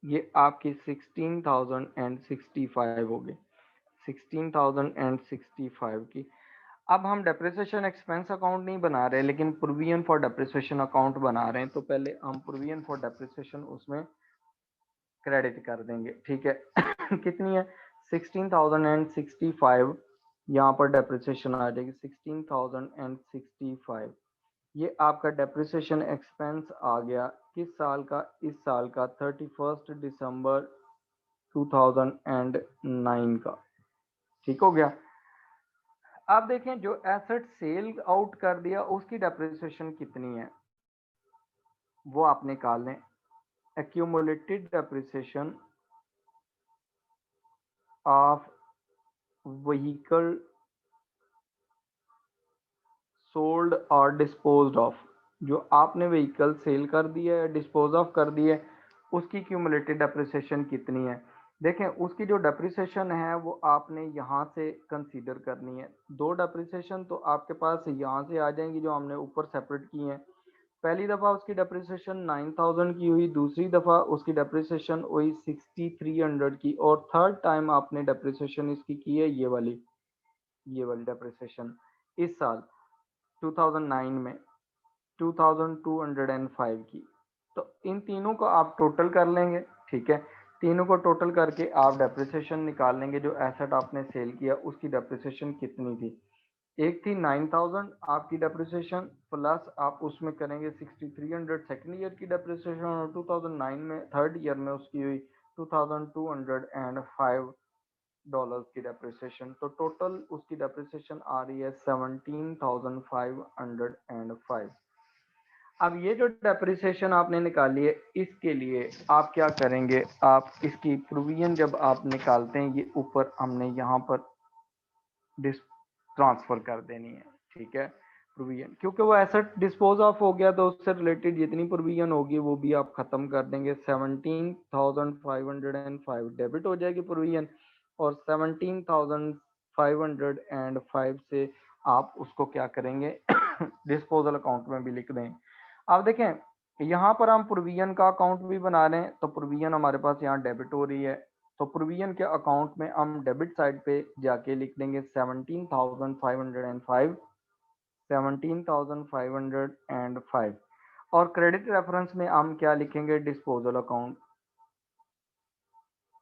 ये आपकी 16,065 हो गई, 16,065 की। अब हम डेप्रिसिएशन एक्सपेंस अकाउंट नहीं बना रहे, लेकिन प्रोविजन फॉर डेप्रिसिएशन अकाउंट बना रहे हैं, तो पहले हम प्रोविजन फॉर डेप्रिसिएशन उसमें क्रेडिट कर देंगे, ठीक है। कितनी है? 16,065, यहाँ पर डेप्रिसिएशन आ जाएगी 16,065। ये आपका डेप्रिसिएशन एक्सपेंस आ गया किस साल का? इस साल का 31 दिसंबर 2009 का, ठीक हो गया। आप देखें जो एसेट सेल आउट कर दिया उसकी डेप्रिसिएशन कितनी है, वो आप निकाल लें। Accumulated depreciation of vehicle sold और डिस्पोज्ड ऑफ, जो आपने व्हीकल सेल कर दिया है, डिस्पोज ऑफ कर दिया है, उसकी क्यूमुलेटेड डेप्रिसिएशन कितनी है। देखें उसकी जो डेप्रिसिएशन है वो आपने यहाँ से कंसीडर करनी है। दो डेप्रिसिएशन तो आपके पास यहाँ से आ जाएंगी जो हमने ऊपर सेपरेट की हैं। पहली दफ़ा उसकी डेप्रिसिएशन 9000 की हुई, दूसरी दफ़ा उसकी डेप्रिसिएशन हुई 6300 की, और थर्ड टाइम आपने डेप्रिसिएशन इसकी की है ये वाली डेप्रिसिएशन इस साल 2009 में 2205 की। तो इन तीनों को आप टोटल कर लेंगे, ठीक है। तीनों को टोटल करके आप डेप्रिसिएशन निकाल लेंगे, जो एसेट आपने सेल किया उसकी डेप्रिसिएशन कितनी थी। एक थी 9000 आपकी डेप्रिसिएशन, प्लस आप उसमें करेंगे 6300 सेकेंड ईयर की डेप्रिसिएशन, और 2009 में थर्ड ईयर में उसकी हुई 2205 डॉलर्स की डेप्रिसिएशन। तो टोटल उसकी डेप्रिसिएशन आ रही है 17,505। अब ये जो डेप्रिसिएशन आपने निकाली है इसके लिए आप क्या करेंगे, आप इसकी प्रोविजन जब आप निकालते हैं ये ऊपर हमने यहाँ पर ट्रांसफर कर देनी है, ठीक है। प्रोविजन क्योंकि वो एसेट डिस्पोज ऑफ हो गया तो उससे रिलेटेड जितनी प्रोविजन होगी वो भी आप खत्म कर देंगे। 17,505 डेबिट हो जाएगी प्रोविजन, और 17,505 से आप उसको क्या करेंगे डिस्पोजल अकाउंट में भी लिख दें। अब देखें यहाँ पर हम प्रोविजन का अकाउंट भी बना रहे हैं, तो प्रोविजन हमारे पास यहाँ डेबिट हो रही है, तो प्रोविजन के अकाउंट में हम डेबिट साइड पे जाके लिख देंगे 17,505 17,505, और क्रेडिट रेफरेंस में हम क्या लिखेंगे, डिस्पोजल अकाउंट।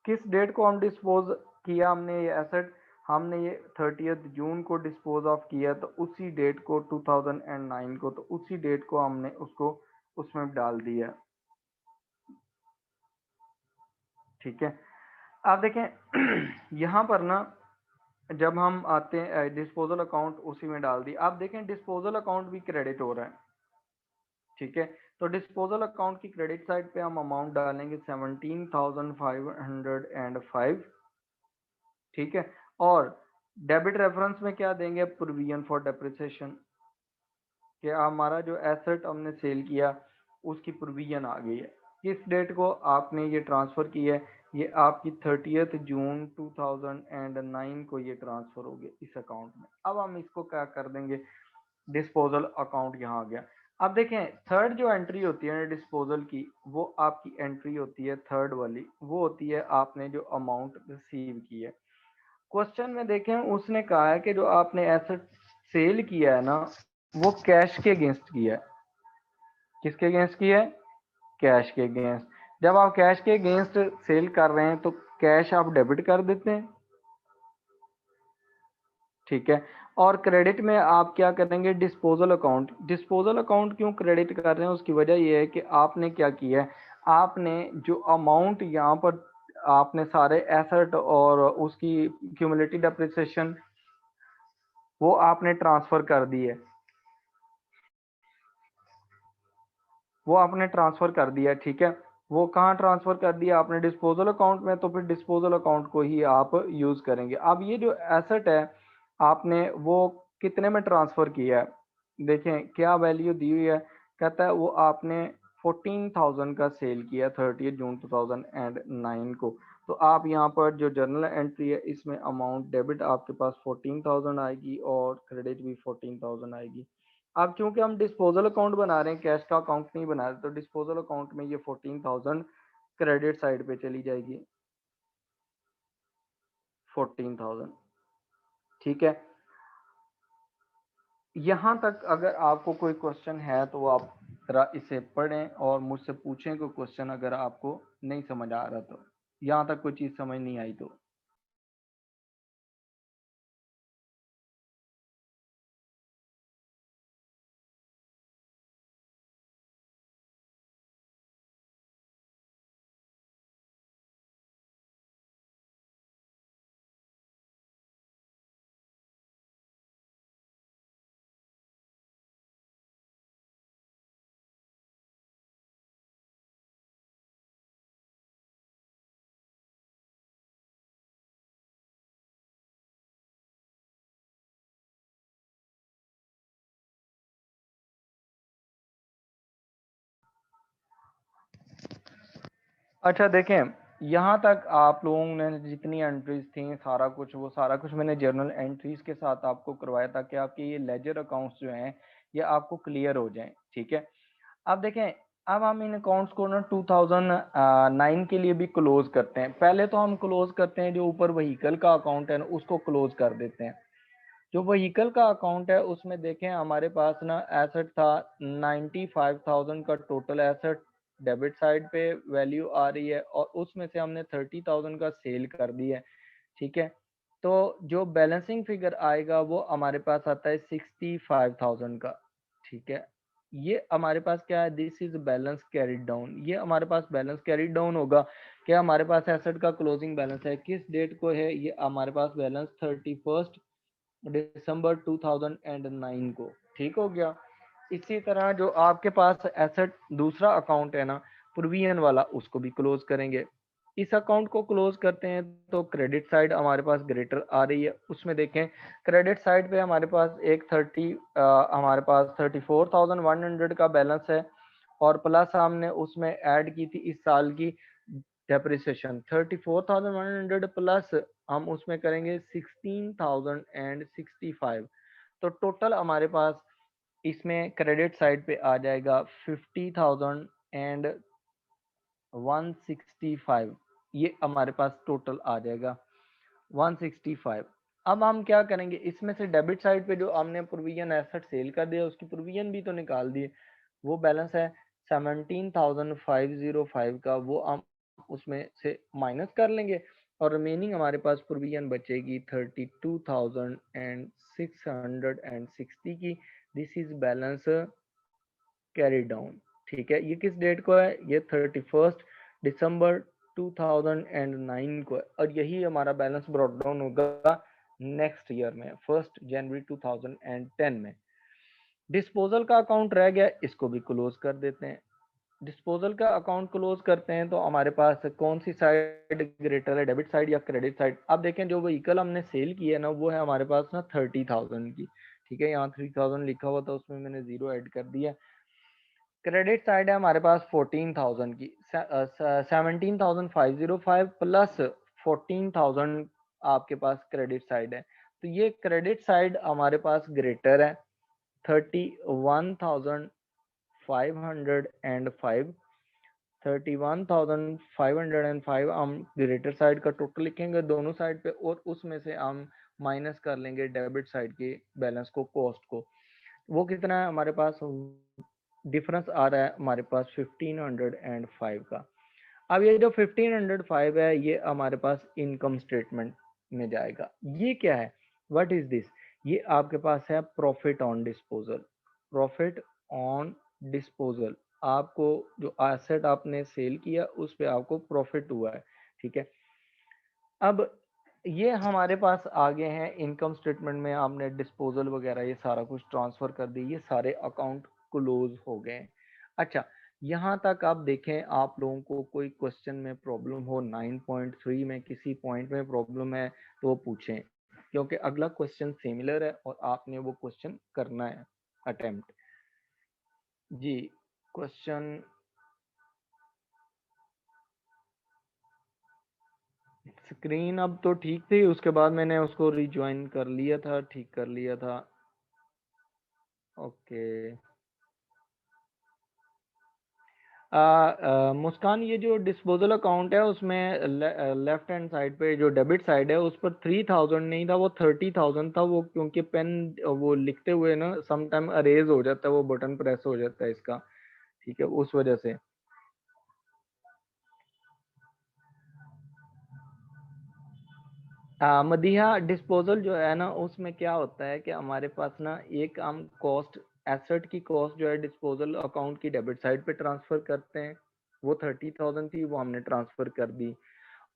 किस डेट को हम डिस्पोज किया हमने ये एसेट, हमने ये 30 जून को डिस्पोज ऑफ किया, तो उसी डेट को 2009 को, तो उसी डेट को हमने उसको उसमें डाल दिया, ठीक है। आप देखें यहाँ पर ना जब हम आते हैं डिस्पोजल अकाउंट उसी में डाल दी, आप देखें डिस्पोजल अकाउंट भी क्रेडिट हो रहा है, ठीक है। तो डिस्पोजल अकाउंट की क्रेडिट साइड पे हम अमाउंट डालेंगे 17,505, ठीक है। और डेबिट रेफरेंस में क्या देंगे, प्रोविजन फॉर डेप्रिसिएशन, कि हमारा जो एसेट हमने सेल किया उसकी प्रोविजन आ गई है। किस डेट को आपने ये ट्रांसफ़र किया है, ये आपकी 30 जून 2009 को ये ट्रांसफ़र हो गया इस अकाउंट में। अब हम इसको क्या कर देंगे, डिस्पोजल अकाउंट यहाँ आ गया। अब देखें थर्ड जो एंट्री होती है डिस्पोजल की, वो आपकी एंट्री होती है थर्ड वाली, वो होती है आपने जो अमाउंट रिसीव की है। क्वेश्चन में देखें उसने कहा है कि जो आपने एसेट सेल किया है ना वो कैश के अगेंस्ट किया है। किसके अगेंस्ट किया है, कैश के अगेंस्ट। जब आप कैश के अगेंस्ट सेल कर रहे हैं तो कैश आप डेबिट कर देते हैं, ठीक है। और क्रेडिट में आप क्या करेंगे, डिस्पोजल अकाउंट। डिस्पोजल अकाउंट क्यों क्रेडिट कर रहे हैं, उसकी वजह यह है कि आपने क्या किया है, आपने जो अमाउंट यहाँ पर आपने सारे एसेट और उसकी क्यूमुलेटिव डेप्रिसिएशन वो आपने ट्रांसफर कर दी है, वो आपने ट्रांसफर कर दिया, ठीक है। वो कहाँ ट्रांसफर कर दिया आपने, डिस्पोजल अकाउंट में, तो फिर डिस्पोजल अकाउंट को ही आप यूज करेंगे। अब ये जो एसेट है आपने वो कितने में ट्रांसफर किया है, देखें क्या वैल्यू दी हुई है, कहता है वो आपने 14,000 का सेल किया 30 जून 2009 को। तो आप यहाँ पर जो जर्नल एंट्री है इसमें अमाउंट डेबिट आपके पास 14,000 आएगी और क्रेडिट भी 14,000 आएगी। अब क्योंकि हम डिस्पोजल अकाउंट बना रहे हैं, कैश का अकाउंट नहीं बना रहे, तो डिस्पोजल अकाउंट में ये 14,000 क्रेडिट साइड पे चली जाएगी, 14,000, ठीक है। यहाँ तक अगर आपको कोई क्वेश्चन है तो आप जरा इसे पढ़ें और मुझसे पूछें कोई क्वेश्चन अगर आपको नहीं समझ आ रहा तो, यहाँ तक कोई चीज़ समझ नहीं आई तो। अच्छा देखें, यहाँ तक आप लोगों ने जितनी एंट्रीज थी सारा कुछ, वो सारा कुछ मैंने जर्नल एंट्रीज के साथ आपको करवाया था कि आपके ये लेजर अकाउंट्स जो हैं ये आपको क्लियर हो जाएं। ठीक है, अब देखें, अब हम इन अकाउंट्स को ना 2009 के लिए भी क्लोज करते हैं। पहले तो हम क्लोज करते हैं जो ऊपर व्हीकल का अकाउंट है ना, उसको क्लोज कर देते हैं। जो व्हीकल का अकाउंट है उसमें देखें हमारे पास ना एसेट था 95,000 का टोटल एसेट, डेबिट साइड पे वैल्यू आ रही है, और उसमें से हमने 30,000 का सेल कर दिया है। ठीक है, तो जो बैलेंसिंग फिगर आएगा वो हमारे पास आता है 65,000 का। ठीक है, ये हमारे पास क्या है, this is balance carried down. ये हमारे पास बैलेंस कैरिड डाउन होगा कि हमारे पास एसेट का क्लोजिंग बैलेंस है, किस डेट को है, ये हमारे पास बैलेंस 31 दिसंबर 2009 को। ठीक हो गया। इसी तरह जो आपके पास एसेट दूसरा अकाउंट है ना प्रोविजन वाला, उसको भी क्लोज करेंगे। इस अकाउंट को क्लोज करते हैं तो क्रेडिट साइड हमारे पास ग्रेटर आ रही है। उसमें देखें क्रेडिट साइड पे हमारे पास हमारे पास 34,100 का बैलेंस है, और प्लस हमने उसमें ऐड की थी इस साल की डेप्रिसिएशन 34,100 प्लस हम उसमें करेंगे 16,065। तो टोटल हमारे पास इसमें क्रेडिट साइड पे आ जाएगा 50,165। ये हमारे पास टोटल आ जाएगा 165। अब हम क्या करेंगे, इसमें से डेबिट साइड पे जो हमने प्रोविजन एसेट सेल कर दिया उसकी प्रोविजन भी तो निकाल दिए, वो बैलेंस है 17,505 का, वो हम उसमें से माइनस कर लेंगे, और रिमेनिंग हमारे पास प्रोविजन बचेगी 32,660 की। This is balance carry down. ठीक है, ये किस डेट को है, ये 31 दिसंबर 2009 को है, और यही हमारा बैलेंस ब्रॉट डाउन होगा नेक्स्ट ईयर में 1 जनवरी 2010 में। डिस्पोजल का अकाउंट रह गया, इसको भी क्लोज कर देते हैं। डिस्पोजल का अकाउंट क्लोज करते हैं तो हमारे पास कौन सी साइड ग्रेटर है, डेबिट साइड या क्रेडिट साइड। अब देखें जो व्हीकल हमने सेल की है ना वो है हमारे पास ना 30,000 की। ठीक है, यहाँ 3,000 लिखा हुआ था, उसमें मैंने जीरो ऐड कर दिया। क्रेडिट साइड है हमारे पास 14,000 की, 17,505 प्लस 14,000 आपके पास क्रेडिट साइड है। तो ये क्रेडिट साइड हमारे पास ग्रेटर है 31,505। 31,505 हम ग्रेटर साइड का टोटल लिखेंगे दोनों साइड पे, और उसमें से हम माइनस कर लेंगे डेबिट साइड के बैलेंस को, कॉस्ट को। वो कितना है हमारे पास, डिफरेंस आ रहा है हमारे पास 1505 का। अब ये जो 1505 है ये हमारे पास इनकम स्टेटमेंट में जाएगा। ये क्या है, व्हाट इज दिस, ये आपके पास है profit on disposal. Profit on disposal, आपको जो एसेट आपने सेल किया उस पे आपको प्रॉफिट हुआ है। ठीक है, अब ये हमारे पास आगे हैं इनकम स्टेटमेंट में, आपने डिस्पोजल वगैरह ये सारा कुछ ट्रांसफर कर दी, ये सारे अकाउंट क्लोज हो गए। अच्छा, यहाँ तक आप देखें, आप लोगों को कोई क्वेश्चन में प्रॉब्लम हो, 9.3 में किसी पॉइंट में प्रॉब्लम है तो वो पूछें, क्योंकि अगला क्वेश्चन सिमिलर है और आपने वो क्वेश्चन करना है अटेम्प्ट। जी, क्वेश्चन स्क्रीन अब तो ठीक थी, उसके बाद मैंने उसको रिज्वाइन कर लिया था, ठीक कर लिया था। ओके। मुस्कान, ये जो डिस्पोजल अकाउंट है उसमें लेफ्ट हैंड साइड पे जो डेबिट साइड है उस पर 3,000 नहीं था, वो 30,000 था। वो क्योंकि पेन वो लिखते हुए ना समटाइम अरेज हो जाता है, वो बटन प्रेस हो जाता है इसका। ठीक है, उस वजह से। मदीहा, डिस्पोजल जो है ना उसमें क्या होता है कि हमारे पास ना एक हम कॉस्ट, एसेट की कॉस्ट जो है डिस्पोजल अकाउंट की डेबिट साइड पे ट्रांसफर करते हैं। वो 30,000 थी, वो हमने ट्रांसफर कर दी,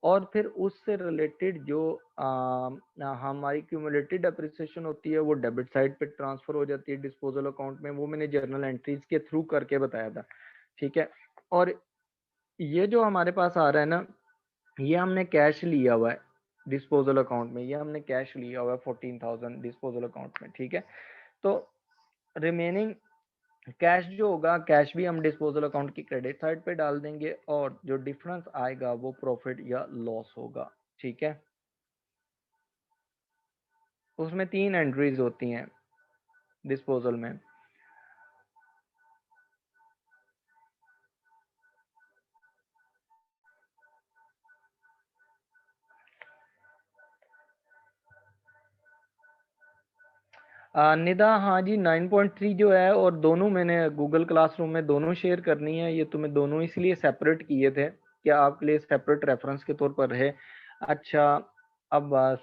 और फिर उससे रिलेटेड जो हमारी क्यूमुलेटेड डेप्रिसिएशन होती है वो डेबिट साइड पे ट्रांसफर हो जाती है डिस्पोजल अकाउंट में। वो मैंने जर्नल एंट्रीज के थ्रू करके बताया था। ठीक है, और ये जो हमारे पास आ रहा है ना, ये हमने कैश लिया हुआ है डिस्पोजल अकाउंट में, ये हमने कैश लिया हुआ है 14,000 डिस्पोजल अकाउंट में। ठीक है, तो रिमेनिंग कैश जो होगा, कैश भी हम डिस्पोजल अकाउंट की क्रेडिट साइड पे डाल देंगे और जो डिफरेंस आएगा वो प्रॉफिट या लॉस होगा। ठीक है, उसमें 3 एंट्रीज होती हैं डिस्पोजल में। निदा, हाँ जी, 9.3 जो है, और दोनों मैंने गूगल क्लासरूम में दोनों शेयर करनी है। ये तो मैं दोनों इसलिए सेपरेट किए थे कि आपके लिए सेपरेट रेफरेंस के तौर पर रहे। अच्छा, अब बस,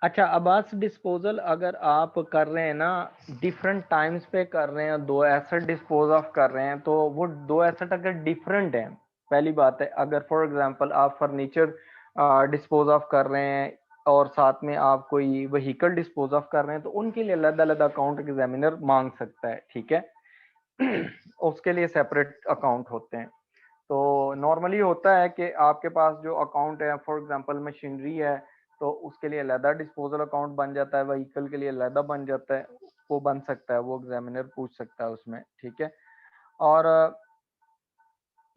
अच्छा अबास, डिस्पोजल अगर आप कर रहे हैं ना, डिफरेंट टाइम्स पे कर रहे हैं, दो एसेट डिस्पोज ऑफ कर रहे हैं, तो वो दो एसेट अगर डिफरेंट हैं, पहली बात है, अगर फॉर एग्जांपल आप फर्नीचर डिस्पोज ऑफ कर रहे हैं और साथ में आप कोई व्हीकल डिस्पोज ऑफ कर रहे हैं, तो उनके लिए अलग अलग अकाउंट एग्जामिनर मांग सकता है। ठीक है, उसके लिए सेपरेट अकाउंट होते हैं। तो नॉर्मली होता है कि आपके पास जो अकाउंट है, फॉर एग्जांपल मशीनरी है, तो उसके लिए अलहदा डिस्पोजल अकाउंट बन जाता है, व्हीकल के लिए अलहदा बन जाता है, वो बन सकता है, वो एग्जामिनर पूछ सकता है उसमें। ठीक है, और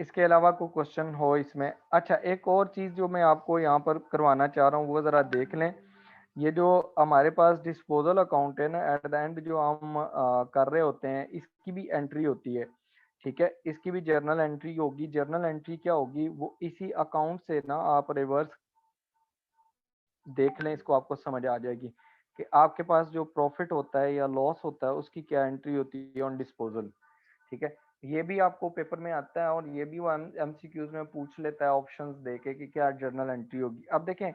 इसके अलावा कोई क्वेश्चन हो इसमें? अच्छा, एक और चीज़ जो मैं आपको यहाँ पर करवाना चाह रहा हूँ वो ज़रा देख लें। ये जो हमारे पास डिस्पोजल अकाउंट है ना, एट द एंड जो हम कर रहे होते हैं, इसकी भी एंट्री होती है। ठीक है, इसकी भी जर्नल एंट्री होगी। जर्नल एंट्री क्या होगी, वो इसी अकाउंट से ना आप रिवर्स देख लें, इसको आपको समझ आ जाएगी कि आपके पास जो प्रॉफिट होता है या लॉस होता है उसकी क्या एंट्री होती है ऑन डिस्पोजल। ठीक है, ये भी आपको पेपर में आता है और ये भी वो एमसीक्यूज में पूछ लेता है ऑप्शंस देके कि क्या जर्नल एंट्री होगी। अब देखें,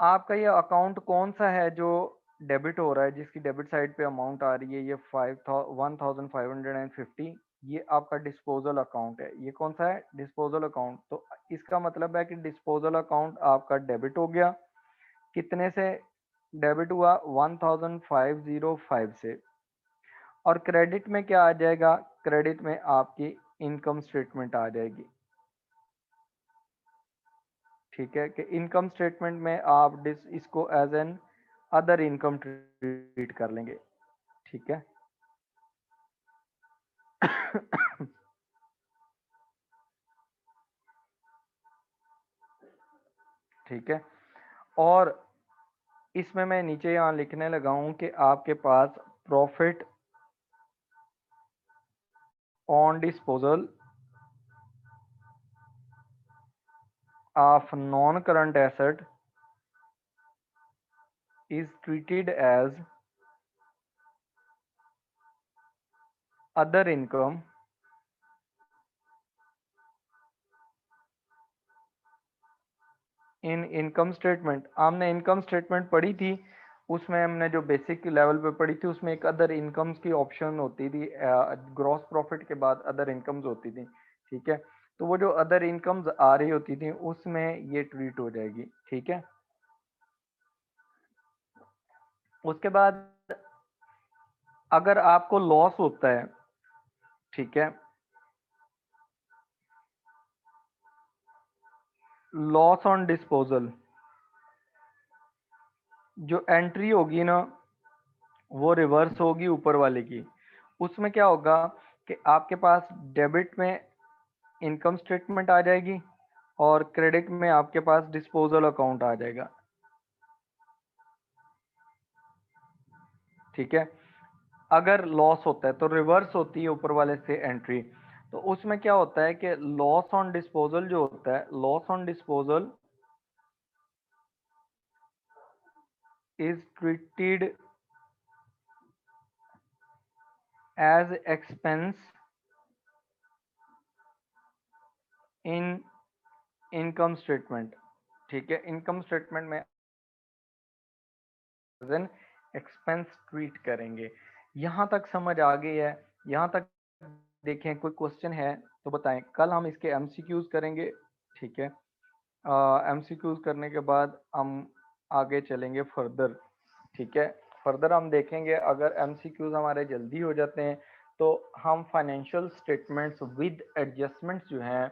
आपका ये अकाउंट कौन सा है जो डेबिट हो रहा है, जिसकी डेबिट साइड पे अमाउंट आ रही है ये 1550। ये आपका डिस्पोजल अकाउंट है। ये कौन सा है? Disposal account. तो इसका मतलब है कि डिस्पोजल अकाउंट आपका डेबिट हो गया। कितने से डेबिट हुआ? 1505 से। और क्रेडिट में क्या आ जाएगा? क्रेडिट में आपकी इनकम स्टेटमेंट आ जाएगी। ठीक है, कि इनकम स्टेटमेंट में आप इसको as an other income treat कर लेंगे। ठीक है। ठीक है, और इसमें मैं नीचे यहाँ लिखने लगा हूं कि आपके पास profit on disposal of non current asset is treated as other income in income statement. हमने इनकम स्टेटमेंट पढ़ी थी, उसमें हमने जो बेसिक लेवल पे पढ़ी थी उसमें एक अदर इनकम्स की ऑप्शन होती थी, ग्रॉस प्रॉफिट के बाद अदर इनकम्स होती थी। ठीक है, तो वो जो अदर इनकम्स आ रही होती थी उसमें ये ट्रीट हो जाएगी। ठीक है, उसके बाद अगर आपको लॉस होता है, ठीक है, लॉस ऑन डिस्पोजल, जो एंट्री होगी ना वो रिवर्स होगी ऊपर वाले की। उसमें क्या होगा कि आपके पास डेबिट में इनकम स्टेटमेंट आ जाएगी और क्रेडिट में आपके पास डिस्पोजल अकाउंट आ जाएगा। ठीक है, अगर लॉस होता है तो रिवर्स होती है ऊपर वाले से एंट्री। तो उसमें क्या होता है कि लॉस ऑन डिस्पोजल जो होता है, loss on disposal is treated as expense in income statement. ठीक है, इनकम स्टेटमेंट में एक्सपेंस ट्रीट करेंगे। यहाँ तक समझ आ गई है? यहाँ तक देखें, कोई क्वेश्चन है तो बताएं। कल हम इसके एमसीक्यूज करेंगे। ठीक है, एमसीक्यूज करने के बाद हम आगे चलेंगे फर्दर। ठीक है, फर्दर हम देखेंगे अगर एमसीक्यूज हमारे जल्दी हो जाते हैं तो हम फाइनेंशियल स्टेटमेंट्स विद एडजस्टमेंट्स जो हैं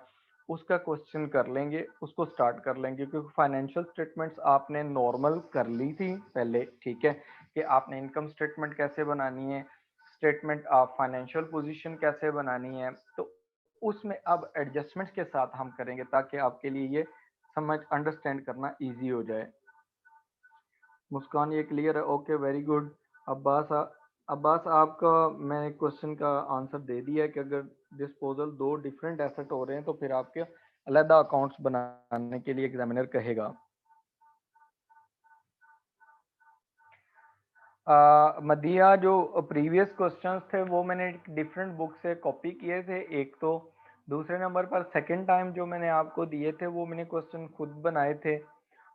उसका क्वेश्चन कर लेंगे, उसको स्टार्ट कर लेंगे, क्योंकि फाइनेंशियल स्टेटमेंट्स आपने नॉर्मल कर ली थी पहले, ठीक है, कि आपने इनकम स्टेटमेंट कैसे बनानी है, स्टेटमेंट ऑफ फाइनेंशियल पोजीशन कैसे बनानी है, तो उसमें अब एडजस्टमेंट्स के साथ हम करेंगे ताकि आपके लिए ये समझ अंडरस्टैंड करना इजी हो जाए। मुस्कान ये क्लियर है? Okay, very good. अब्बास आपका मैंने क्वेश्चन का आंसर दे दिया है कि अगर डिस्पोजल दो डिफरेंट एसेट हो रहे हैं तो फिर आपके अलग अकाउंट्स बनाने के लिए एग्जामिनर कहेगा। मदिया, जो प्रीवियस क्वेश्चंस थे वो मैंने डिफरेंट बुक से कॉपी किए थे एक तो, दूसरे नंबर पर सेकंड टाइम जो मैंने आपको दिए थे वो मैंने क्वेश्चन खुद बनाए थे,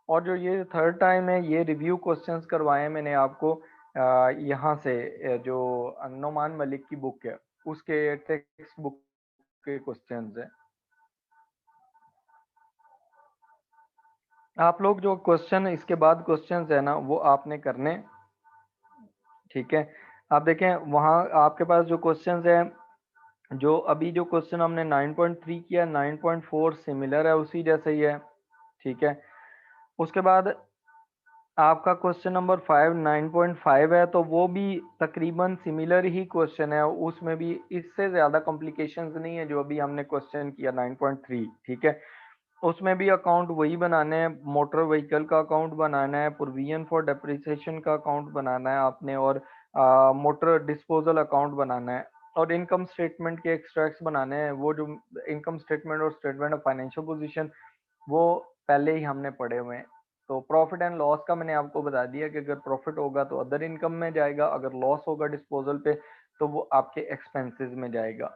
और जो ये थर्ड टाइम है ये रिव्यू क्वेश्चंस करवाए मैंने आपको यहाँ से, जो नोमान मलिक की बुक है उसके टेक्स्ट बुक के क्वेश्चंस है। आप लोग जो क्वेश्चन इसके बाद क्वेश्चंस है ना वो आपने करने, ठीक है। आप देखें वहाँ आपके पास जो क्वेश्चंस है, जो अभी जो क्वेश्चन हमने 9.3 किया, 9.4 सिमिलर है उसी जैसे ही है, ठीक है। उसके बाद आपका क्वेश्चन नंबर 5 9.5 है, तो वो भी तकरीबन सिमिलर ही क्वेश्चन है, उसमें भी इससे ज़्यादा कॉम्प्लिकेशंस नहीं है जो अभी हमने क्वेश्चन किया 9.3, ठीक है। उसमें भी अकाउंट वही बनाना है, मोटर व्हीकल का अकाउंट बनाना है, प्रोविजन फॉर डेप्रिसिएशन का अकाउंट बनाना है आपने, और मोटर डिस्पोजल अकाउंट बनाना है, और इनकम स्टेटमेंट के एक्सट्रैक्ट्स बनाने हैं। वो जो इनकम स्टेटमेंट और स्टेटमेंट ऑफ फाइनेंशियल पोजीशन वो पहले ही हमने पढ़े हुए हैं। तो प्रॉफिट एंड लॉस का मैंने आपको बता दिया कि अगर प्रॉफिट होगा तो अदर इनकम में जाएगा, अगर लॉस होगा डिस्पोजल पे तो वो आपके एक्सपेंसेस में जाएगा।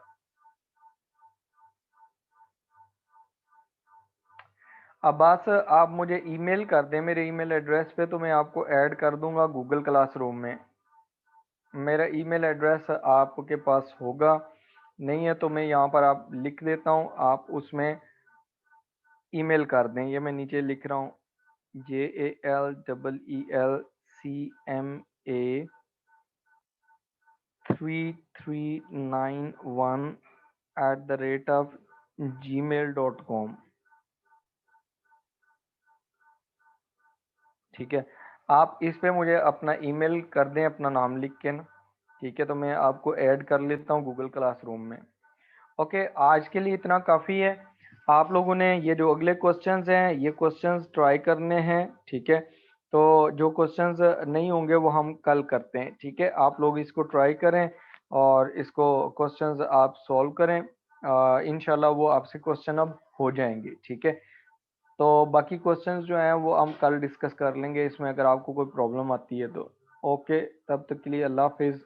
अब्बास, आप मुझे ईमेल कर दें मेरे ईमेल एड्रेस पे, तो मैं आपको ऐड कर दूंगा गूगल क्लासरूम में। मेरा ईमेल एड्रेस आपके पास होगा, नहीं है तो मैं यहाँ पर आप लिख देता हूँ, आप उसमें ईमेल कर दें। ये मैं नीचे लिख रहा हूँ, JALECMA3391 @gmail.com, ठीक है। आप इस पे मुझे अपना ईमेल कर दें अपना नाम लिख के ना, ठीक है, तो मैं आपको ऐड कर लेता हूँ गूगल क्लासरूम में। ओके, आज के लिए इतना काफ़ी है। आप लोगों ने ये जो अगले क्वेश्चंस हैं ये क्वेश्चंस ट्राई करने हैं, ठीक है। तो जो क्वेश्चंस नहीं होंगे वो हम कल करते हैं, ठीक है। आप लोग इसको ट्राई करें और इसको क्वेश्चंस आप सॉल्व करें, इंशाल्लाह वो आपसे क्वेश्चन अब हो जाएंगे, ठीक है। तो बाकी क्वेश्चंस जो हैं वो हम कल डिस्कस कर लेंगे इसमें, अगर आपको कोई प्रॉब्लम आती है तो। ओके, तब तक के लिए अल्लाह हाफिज़।